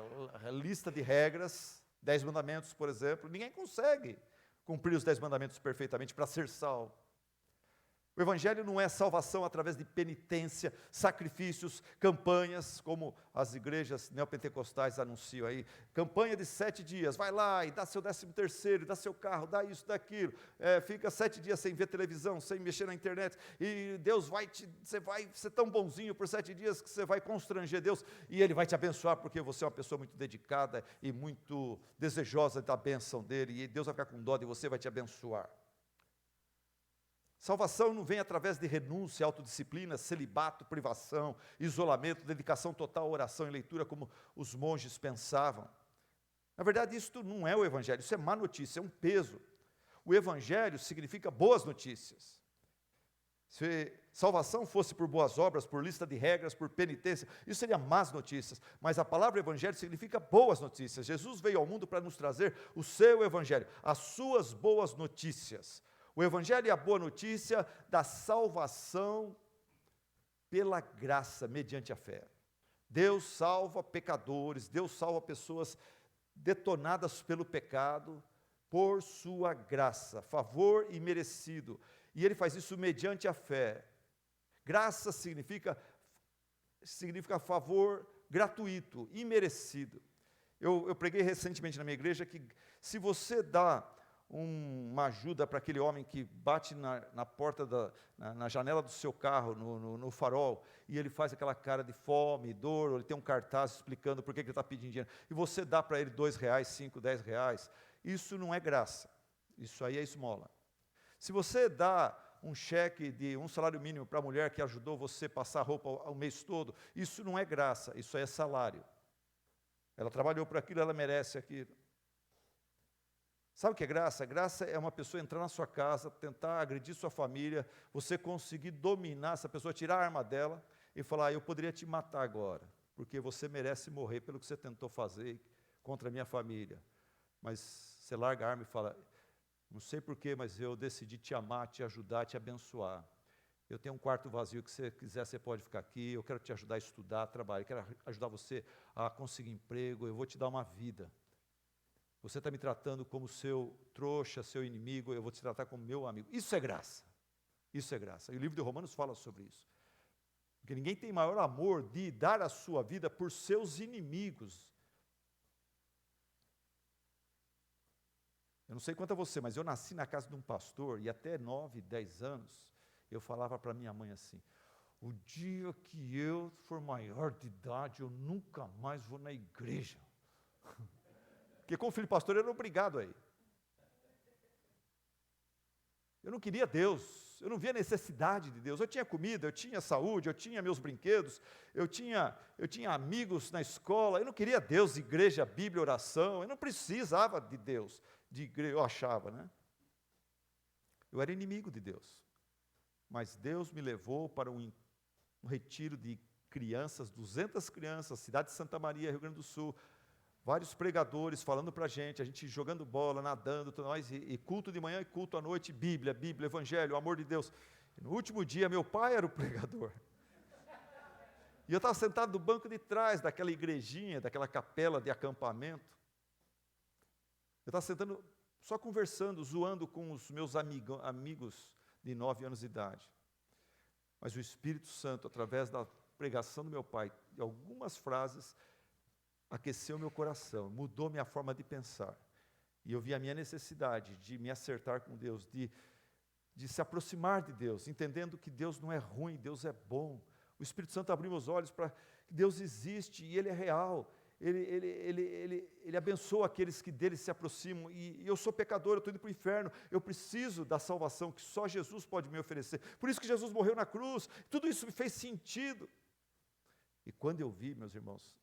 lista de regras, 10 mandamentos, por exemplo. Ninguém consegue cumprir os 10 mandamentos perfeitamente para ser salvo. O Evangelho não é salvação através de penitência, sacrifícios, campanhas, como as igrejas neopentecostais anunciam aí. Campanha de 7 dias, vai lá e dá seu 13º, dá seu carro, dá isso, daquilo. Fica 7 dias sem ver televisão, sem mexer na internet. E Deus você vai ser tão bonzinho por 7 dias que você vai constranger Deus. E Ele vai te abençoar porque você é uma pessoa muito dedicada e muito desejosa da bênção dEle. E Deus vai ficar com dó de você, vai te abençoar. Salvação não vem através de renúncia, autodisciplina, celibato, privação, isolamento, dedicação total à oração e leitura, como os monges pensavam. Na verdade, isso não é o Evangelho, isso é má notícia, é um peso. O Evangelho significa boas notícias. Se salvação fosse por boas obras, por lista de regras, por penitência, isso seria más notícias. Mas a palavra Evangelho significa boas notícias. Jesus veio ao mundo para nos trazer o seu Evangelho, as suas boas notícias. O Evangelho é a boa notícia da salvação pela graça, mediante a fé. Deus salva pecadores, Deus salva pessoas detonadas pelo pecado, por sua graça, favor imerecido. E Ele faz isso mediante a fé. Graça significa favor gratuito, imerecido. Eu preguei recentemente na minha igreja que se você dá uma ajuda para aquele homem que bate na porta, na janela do seu carro, no farol, e ele faz aquela cara de fome, dor, ou ele tem um cartaz explicando por que ele está pedindo dinheiro, e você dá para ele R$2, R$5, R$10, isso não é graça, isso aí é esmola. Se você dá um cheque de um salário mínimo para a mulher que ajudou você a passar roupa o mês todo, isso não é graça, isso aí é salário. Ela trabalhou por aquilo, ela merece aquilo. Sabe o que é graça? Graça é uma pessoa entrar na sua casa, tentar agredir sua família, você conseguir dominar essa pessoa, tirar a arma dela e falar: eu poderia te matar agora, porque você merece morrer pelo que você tentou fazer contra a minha família. Mas você larga a arma e fala: não sei porquê, mas eu decidi te amar, te ajudar, te abençoar. Eu tenho um quarto vazio que você quiser, você pode ficar aqui, eu quero te ajudar a estudar, a trabalhar, eu quero ajudar você a conseguir emprego, eu vou te dar uma vida. Você está me tratando como seu trouxa, seu inimigo, eu vou te tratar como meu amigo. Isso é graça. Isso é graça. E o livro de Romanos fala sobre isso. Porque ninguém tem maior amor de dar a sua vida por seus inimigos. Eu não sei quanto a você, mas eu nasci na casa de um pastor e até 9, 10 anos, eu falava para minha mãe assim: o dia que eu for maior de idade, eu nunca mais vou na igreja. Porque como filho de pastor, eu era obrigado a ir. Eu não queria Deus, eu não via necessidade de Deus. Eu tinha comida, eu tinha saúde, eu tinha meus brinquedos, eu tinha amigos na escola. Eu não queria Deus, igreja, Bíblia, oração. Eu não precisava de Deus, de igreja, eu achava, né? Eu era inimigo de Deus. Mas Deus me levou para um retiro de crianças, 200 crianças, cidade de Santa Maria, Rio Grande do Sul, vários pregadores falando para a gente jogando bola, nadando, tudo mais, e culto de manhã e culto à noite, Bíblia, Evangelho, o amor de Deus. E no último dia, meu pai era o pregador. E eu estava sentado no banco de trás daquela igrejinha, daquela capela de acampamento. Eu estava sentando, só conversando, zoando com os meus amigos de 9 anos de idade. Mas o Espírito Santo, através da pregação do meu pai, de algumas frases, aqueceu meu coração, mudou minha forma de pensar. E eu vi a minha necessidade de me acertar com Deus, de se aproximar de Deus, entendendo que Deus não é ruim, Deus é bom. O Espírito Santo abriu meus olhos para que Deus existe e Ele é real. Ele abençoa aqueles que dele se aproximam, e eu sou pecador, eu estou indo para o inferno, eu preciso da salvação que só Jesus pode me oferecer, por isso que Jesus morreu na cruz, tudo isso me fez sentido. E quando eu vi, meus irmãos,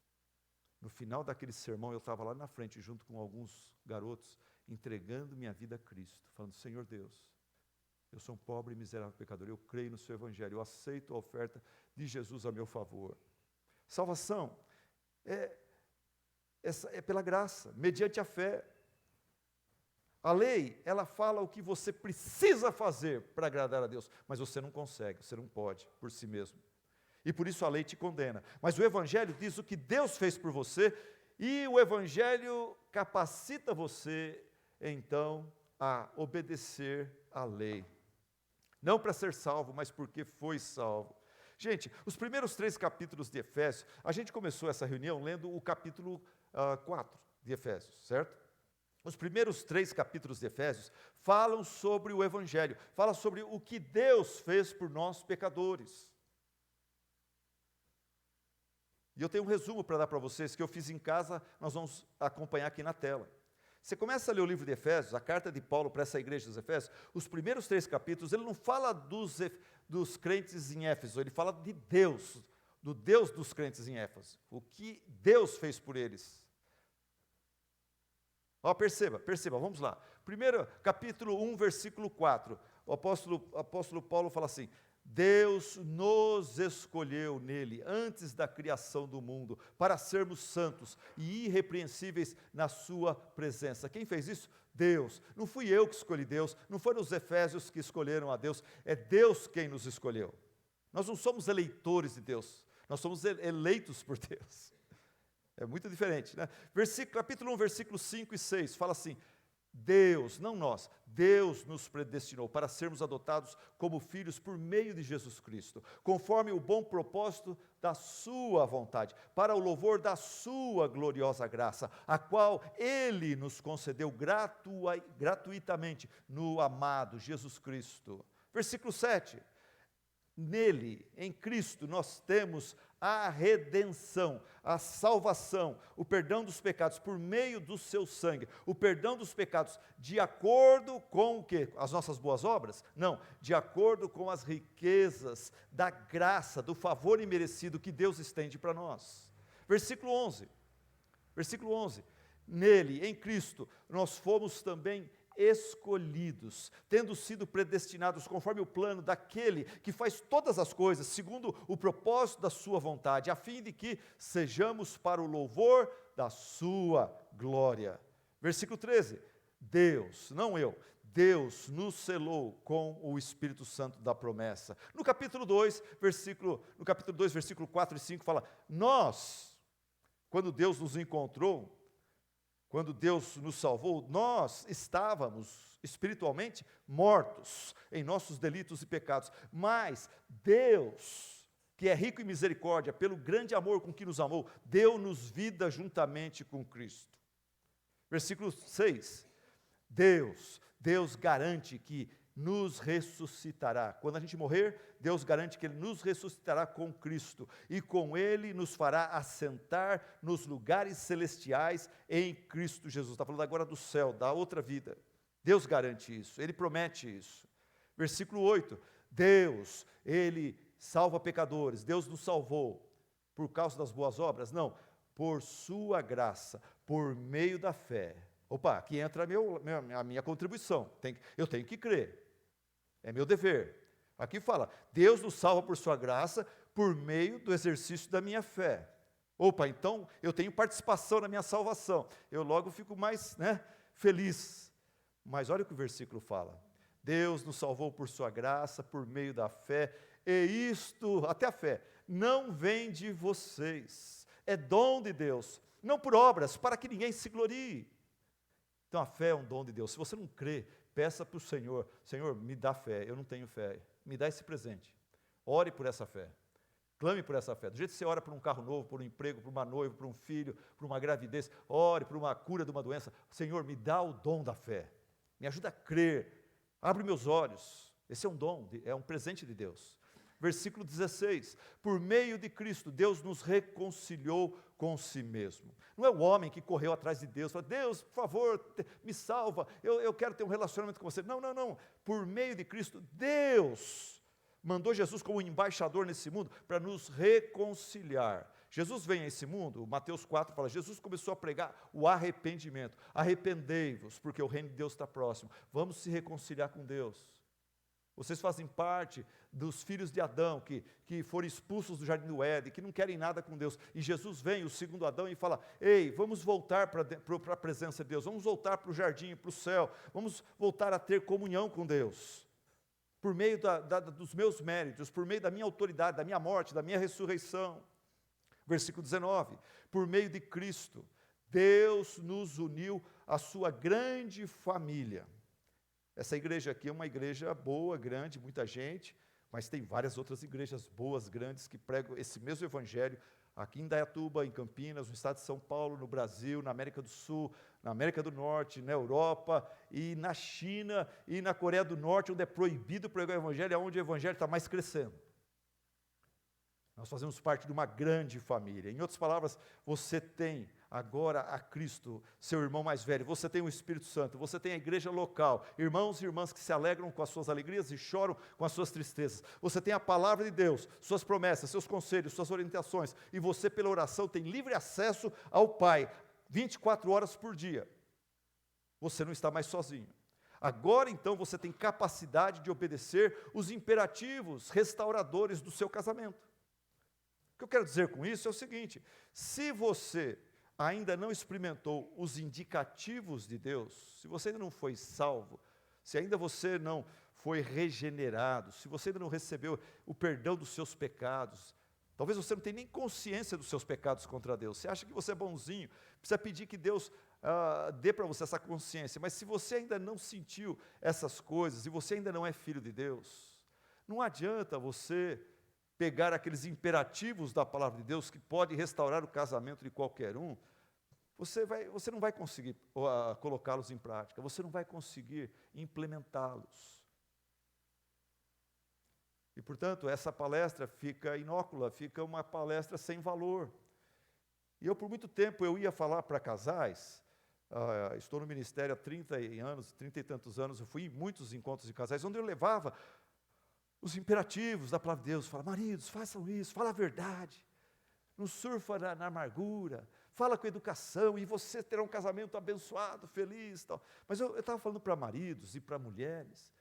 no final daquele sermão, eu estava lá na frente, junto com alguns garotos, entregando minha vida a Cristo, falando: Senhor Deus, eu sou um pobre e miserável pecador, eu creio no seu Evangelho, eu aceito a oferta de Jesus a meu favor. Salvação é pela graça, mediante a fé. A lei, ela fala o que você precisa fazer para agradar a Deus, mas você não consegue, você não pode por si mesmo. E por isso a lei te condena. Mas o Evangelho diz o que Deus fez por você, e o Evangelho capacita você, então, a obedecer à lei. Não para ser salvo, mas porque foi salvo. Gente, os primeiros 3 capítulos de Efésios, a gente começou essa reunião lendo o capítulo 4 de Efésios, certo? Os primeiros 3 capítulos de Efésios falam sobre o Evangelho, falam sobre o que Deus fez por nós pecadores. E eu tenho um resumo para dar para vocês, que eu fiz em casa, nós vamos acompanhar aqui na tela. Você começa a ler o livro de Efésios, a carta de Paulo para essa igreja dos Efésios, os primeiros 3 capítulos, ele não fala dos crentes em Éfeso, ele fala de Deus, do Deus dos crentes em Éfeso, o que Deus fez por eles. Ó, perceba, vamos lá. Primeiro, capítulo 1, versículo 4, o apóstolo Paulo fala assim: Deus nos escolheu nele, antes da criação do mundo, para sermos santos e irrepreensíveis na sua presença. Quem fez isso? Deus. Não fui eu que escolhi Deus, não foram os efésios que escolheram a Deus, é Deus quem nos escolheu. Nós não somos eleitores de Deus, nós somos eleitos por Deus. É muito diferente, né? Capítulo 1, versículos 5 e 6, fala assim: Deus, não nós, Deus nos predestinou para sermos adotados como filhos por meio de Jesus Cristo, conforme o bom propósito da sua vontade, para o louvor da sua gloriosa graça, a qual Ele nos concedeu gratuitamente no amado Jesus Cristo. Versículo 7, nele, em Cristo, nós temos a redenção, a salvação, o perdão dos pecados por meio do seu sangue, o perdão dos pecados de acordo com o quê? As nossas boas obras? Não, de acordo com as riquezas da graça, do favor imerecido que Deus estende para nós. Versículo 11, nele, em Cristo, nós fomos também escolhidos, tendo sido predestinados conforme o plano daquele que faz todas as coisas, segundo o propósito da sua vontade, a fim de que sejamos para o louvor da sua glória. Versículo 13, Deus, não eu, Deus nos selou com o Espírito Santo da promessa. No capítulo 2, versículo 4 e 5, fala: nós, quando Deus nos encontrou, quando Deus nos salvou, nós estávamos espiritualmente mortos em nossos delitos e pecados, mas Deus que é rico em misericórdia, pelo grande amor com que nos amou, deu-nos vida juntamente com Cristo. Versículo 6. Deus garante que nos ressuscitará. Quando a gente morrer, Deus garante que Ele nos ressuscitará com Cristo, e com Ele nos fará assentar nos lugares celestiais em Cristo Jesus. Está falando agora do céu, da outra vida. Deus garante isso, Ele promete isso. Versículo 8, Deus, Ele salva pecadores. Deus nos salvou por causa das boas obras? Não, por sua graça, por meio da fé. Opa, aqui entra a minha contribuição, eu tenho que crer, é meu dever. Aqui fala, Deus nos salva por sua graça, por meio do exercício da minha fé. Opa, então eu tenho participação na minha salvação, eu logo fico mais feliz. Mas olha o que o versículo fala, Deus nos salvou por sua graça, por meio da fé, e isto, até a fé, não vem de vocês, é dom de Deus, não por obras, para que ninguém se glorie. Então a fé é um dom de Deus. Se você não crê, peça para o Senhor, Senhor, me dá fé, eu não tenho fé, me dá esse presente. Ore por essa fé, clame por essa fé. Do jeito que você ora por um carro novo, por um emprego, por uma noiva, por um filho, por uma gravidez, ore por uma cura de uma doença. Senhor, me dá o dom da fé, me ajuda a crer, abre meus olhos. Esse é um dom, é um presente de Deus. Versículo 16, por meio de Cristo, Deus nos reconciliou com si mesmo. Não é o homem que correu atrás de Deus, fala, Deus, por favor, me salva, eu quero ter um relacionamento com você. Não, por meio de Cristo, Deus mandou Jesus como embaixador nesse mundo para nos reconciliar. Jesus vem a esse mundo, Mateus 4 fala, Jesus começou a pregar o arrependimento. Arrependei-vos, porque o reino de Deus está próximo. Vamos se reconciliar com Deus. Vocês fazem parte dos filhos de Adão, que foram expulsos do jardim do Éden, que não querem nada com Deus. E Jesus vem, o segundo Adão, e fala, ei, vamos voltar para a presença de Deus, vamos voltar para o jardim, para o céu, vamos voltar a ter comunhão com Deus. Por meio dos meus méritos, por meio da minha autoridade, da minha morte, da minha ressurreição. Versículo 19, por meio de Cristo, Deus nos uniu à sua grande família. Essa igreja aqui é uma igreja boa, grande, muita gente, mas tem várias outras igrejas boas, grandes, que pregam esse mesmo evangelho, aqui em Indaiatuba, em Campinas, no estado de São Paulo, no Brasil, na América do Sul, na América do Norte, na Europa, e na China, e na Coreia do Norte, onde é proibido pregar o evangelho, é onde o evangelho está mais crescendo. Nós fazemos parte de uma grande família. Em outras palavras, você tem agora a Cristo, seu irmão mais velho, você tem o Espírito Santo, você tem a igreja local, irmãos e irmãs que se alegram com as suas alegrias e choram com as suas tristezas. Você tem a palavra de Deus, suas promessas, seus conselhos, suas orientações, e você pela oração tem livre acesso ao Pai, 24 horas por dia. Você não está mais sozinho. Agora então você tem capacidade de obedecer os imperativos restauradores do seu casamento. O que eu quero dizer com isso é o seguinte, se você ainda não experimentou os indicativos de Deus, se você ainda não foi salvo, se ainda você não foi regenerado, se você ainda não recebeu o perdão dos seus pecados, talvez você não tenha nem consciência dos seus pecados contra Deus, você acha que você é bonzinho, precisa pedir que Deus dê para você essa consciência, mas se você ainda não sentiu essas coisas, e você ainda não é filho de Deus, não adianta você pegar aqueles imperativos da palavra de Deus que pode restaurar o casamento de qualquer um, você não vai conseguir colocá-los em prática, você não vai conseguir implementá-los. E, portanto, essa palestra fica inócula, fica uma palestra sem valor. E eu, por muito tempo, eu ia falar para casais, estou no ministério há 30 e tantos anos, eu fui em muitos encontros de casais, onde eu levava os imperativos da palavra de Deus, fala, maridos, façam isso, fala a verdade, não surfa na amargura, fala com educação, e você terá um casamento abençoado, feliz, tal. Mas eu estava falando para maridos e para mulheres,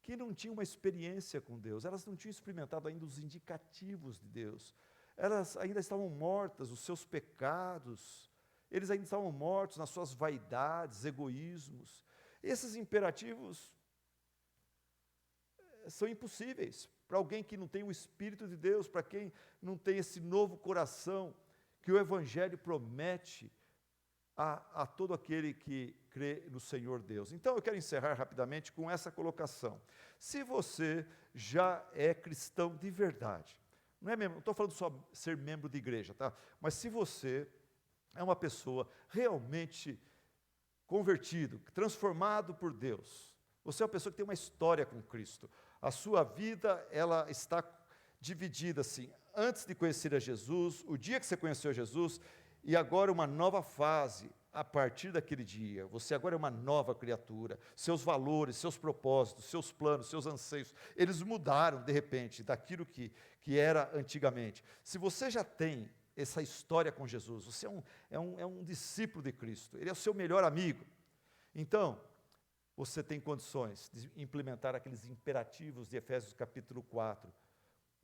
que não tinham uma experiência com Deus, elas não tinham experimentado ainda os indicativos de Deus, elas ainda estavam mortas, os seus pecados, eles ainda estavam mortos nas suas vaidades, egoísmos. Esses imperativos são impossíveis para alguém que não tem o Espírito de Deus, para quem não tem esse novo coração que o Evangelho promete a todo aquele que crê no Senhor Deus. Então eu quero encerrar rapidamente com essa colocação. Se você já é cristão de verdade, Não é membro, não estou falando só ser membro de igreja, tá? Mas se você é uma pessoa realmente convertido, transformado por Deus, você é uma pessoa que tem uma história com Cristo. A sua vida, ela está dividida assim, antes de conhecer a Jesus, o dia que você conheceu Jesus, e agora uma nova fase, a partir daquele dia. Você agora é uma nova criatura. Seus valores, seus propósitos, seus planos, seus anseios, eles mudaram de repente daquilo que era antigamente. Se você já tem essa história com Jesus, você é um discípulo de Cristo, Ele é o seu melhor amigo. Então, você tem condições de implementar aqueles imperativos de Efésios capítulo 4.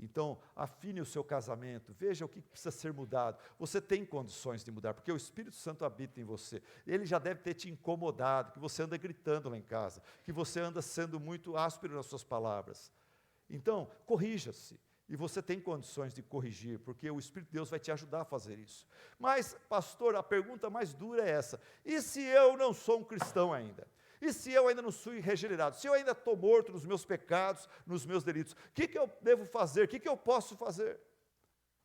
Então, afine o seu casamento, veja o que precisa ser mudado. Você tem condições de mudar, porque o Espírito Santo habita em você. Ele já deve ter te incomodado, que você anda gritando lá em casa, que você anda sendo muito áspero nas suas palavras. Então, corrija-se. E você tem condições de corrigir, porque o Espírito de Deus vai te ajudar a fazer isso. Mas, pastor, a pergunta mais dura é essa: e se eu não sou um cristão ainda? E se eu ainda não sou regenerado? Se eu ainda estou morto nos meus pecados, nos meus delitos? O que eu devo fazer? O que eu posso fazer?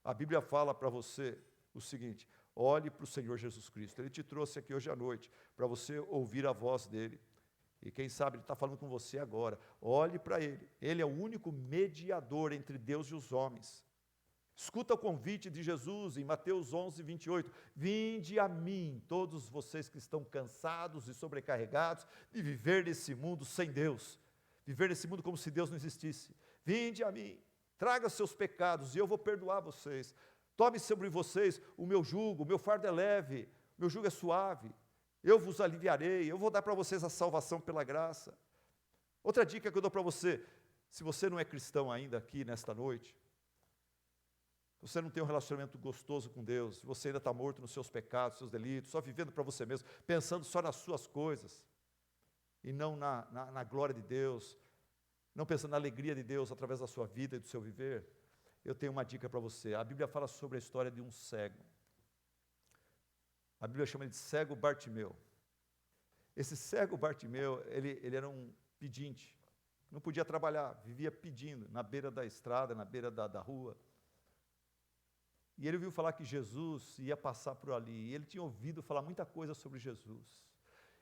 A Bíblia fala para você o seguinte: olhe para o Senhor Jesus Cristo. Ele te trouxe aqui hoje à noite para você ouvir a voz dEle. E quem sabe Ele está falando com você agora. Olhe para Ele. Ele é o único mediador entre Deus e os homens. Escuta o convite de Jesus em Mateus 11, 28. Vinde a mim, todos vocês que estão cansados e sobrecarregados de viver nesse mundo sem Deus. Viver nesse mundo como se Deus não existisse. Vinde a mim, traga seus pecados e eu vou perdoar vocês. Tome sobre vocês o meu jugo, o meu fardo é leve, o meu jugo é suave. Eu vos aliviarei, eu vou dar para vocês a salvação pela graça. Outra dica que eu dou para você: se você não é cristão ainda aqui nesta noite, você não tem um relacionamento gostoso com Deus, se você ainda está morto nos seus pecados, seus delitos, só vivendo para você mesmo, pensando só nas suas coisas, e não na glória de Deus, não pensando na alegria de Deus através da sua vida e do seu viver, eu tenho uma dica para você. A Bíblia fala sobre a história de um cego. A Bíblia chama ele de cego Bartimeu. Esse cego Bartimeu, ele era um pedinte, não podia trabalhar, vivia pedindo na beira da estrada, na beira da rua. E ele ouviu falar que Jesus ia passar por ali, e ele tinha ouvido falar muita coisa sobre Jesus.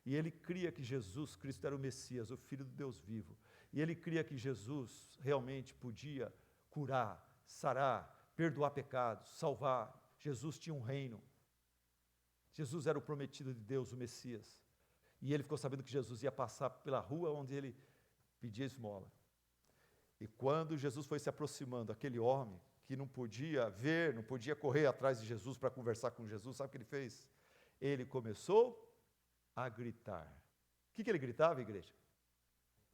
E ele cria que Jesus Cristo era o Messias, o Filho do Deus vivo. E ele cria que Jesus realmente podia curar, sarar, perdoar pecados, salvar. Jesus tinha um reino. Jesus era o prometido de Deus, o Messias. E ele ficou sabendo que Jesus ia passar pela rua onde ele pedia esmola. E quando Jesus foi se aproximando, aquele homem que não podia ver, não podia correr atrás de Jesus para conversar com Jesus, sabe o que ele fez? Ele começou a gritar. O que ele gritava, igreja?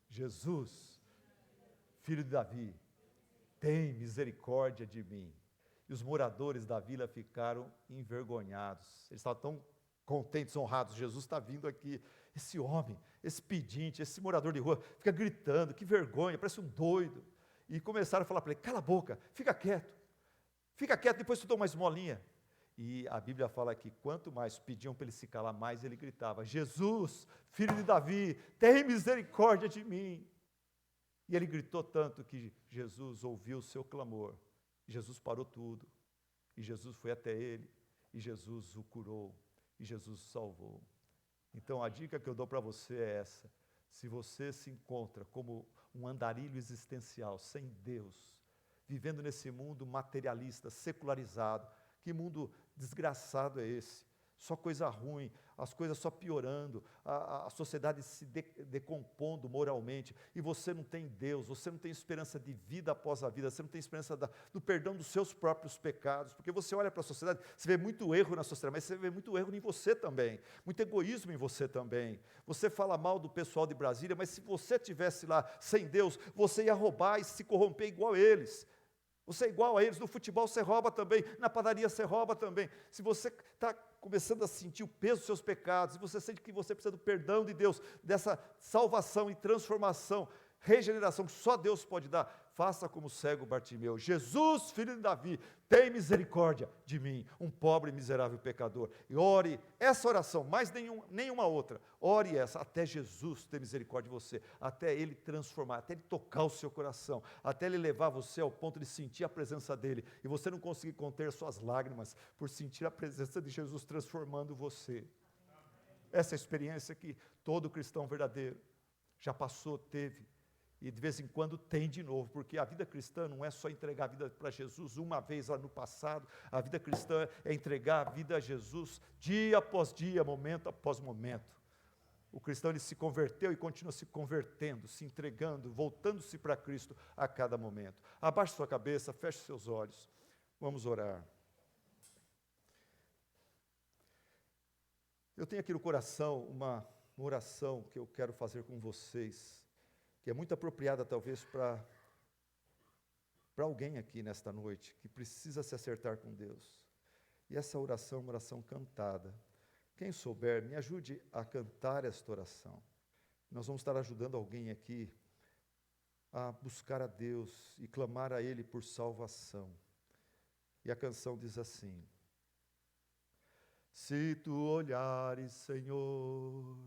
Jesus, filho de Davi, tem misericórdia de mim. E os moradores da vila ficaram envergonhados. Eles estavam tão contentes, honrados. Jesus está vindo aqui. Esse homem, esse pedinte, esse morador de rua, fica gritando, que vergonha, parece um doido. E começaram a falar para ele: cala a boca, fica quieto, depois tu dá uma esmolinha. E a Bíblia fala que quanto mais pediam para ele se calar, mais ele gritava: Jesus, filho de Davi, tem misericórdia de mim. E ele gritou tanto que Jesus ouviu o seu clamor. Jesus parou tudo, e Jesus foi até ele, e Jesus o curou, e Jesus o salvou. Então a dica que eu dou para você é essa: se você se encontra como um andarilho existencial, sem Deus, vivendo nesse mundo materialista, secularizado, que mundo desgraçado é esse? Só coisa ruim, as coisas só piorando, a sociedade se decompondo moralmente, e você não tem Deus, você não tem esperança de vida após a vida, você não tem esperança do perdão dos seus próprios pecados, porque você olha para a sociedade, você vê muito erro na sociedade, mas você vê muito erro em você também, muito egoísmo em você também. Você fala mal do pessoal de Brasília, mas se você estivesse lá sem Deus, você ia roubar e se corromper igual a eles. Você é igual a eles, no futebol você rouba também, na padaria você rouba também. Se você está começando a sentir o peso dos seus pecados, se você sente que você precisa do perdão de Deus, dessa salvação e transformação, regeneração que só Deus pode dar. Faça como o cego Bartimeu. Jesus, filho de Davi, tem misericórdia de mim, um pobre e miserável pecador. E ore essa oração, mais nenhuma outra. Ore essa, até Jesus ter misericórdia de você, até Ele transformar, até Ele tocar o seu coração, até Ele levar você ao ponto de sentir a presença dEle, e você não conseguir conter suas lágrimas, por sentir a presença de Jesus transformando você. Essa experiência que todo cristão verdadeiro já passou, teve, e de vez em quando tem de novo, porque a vida cristã não é só entregar a vida para Jesus uma vez lá no passado, a vida cristã é entregar a vida a Jesus dia após dia, momento após momento. O cristão ele se converteu e continua se convertendo, se entregando, voltando-se para Cristo a cada momento. Abaixe sua cabeça, feche seus olhos, vamos orar. Eu tenho aqui no coração uma oração que eu quero fazer com vocês, que é muito apropriada talvez para alguém aqui nesta noite, que precisa se acertar com Deus. E essa oração é uma oração cantada. Quem souber, me ajude a cantar esta oração. Nós vamos estar ajudando alguém aqui a buscar a Deus e clamar a Ele por salvação. E a canção diz assim: se tu olhares, Senhor,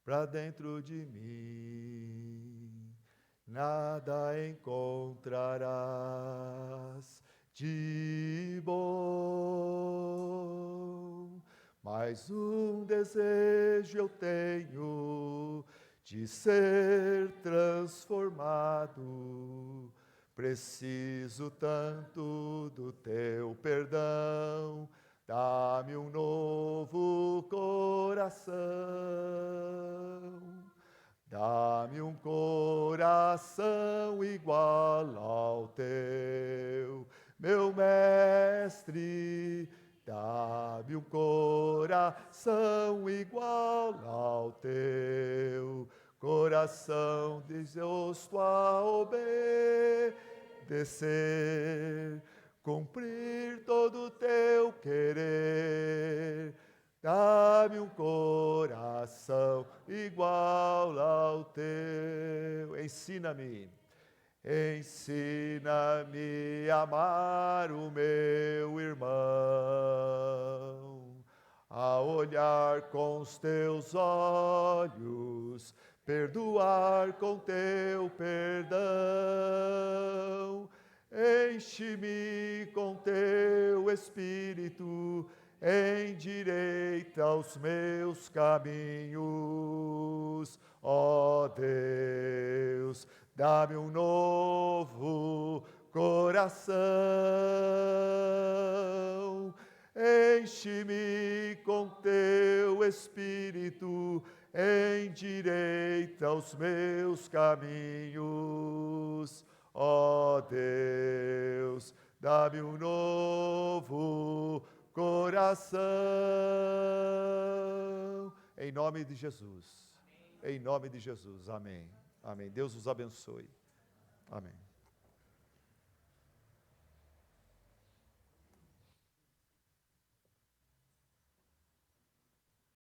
para dentro de mim, nada encontrarás de bom, mas um desejo eu tenho de ser transformado. Preciso tanto do teu perdão, dá-me um novo coração, dá-me um coração igual ao teu, meu mestre. Dá-me um coração igual ao teu, coração disposto a obedecer, cumprir todo o teu querer. Dá-me um coração igual ao teu. Ensina-me a amar o meu irmão, a olhar com os teus olhos, perdoar com teu perdão. Enche-me com teu Espírito, endireita os meus caminhos, ó Deus. Dá-me um novo coração, enche-me com teu Espírito, endireita os meus caminhos, ó Deus. Dá-me um novo coração, em nome de Jesus, em nome de Jesus, amém. Amém. Deus os abençoe. Amém.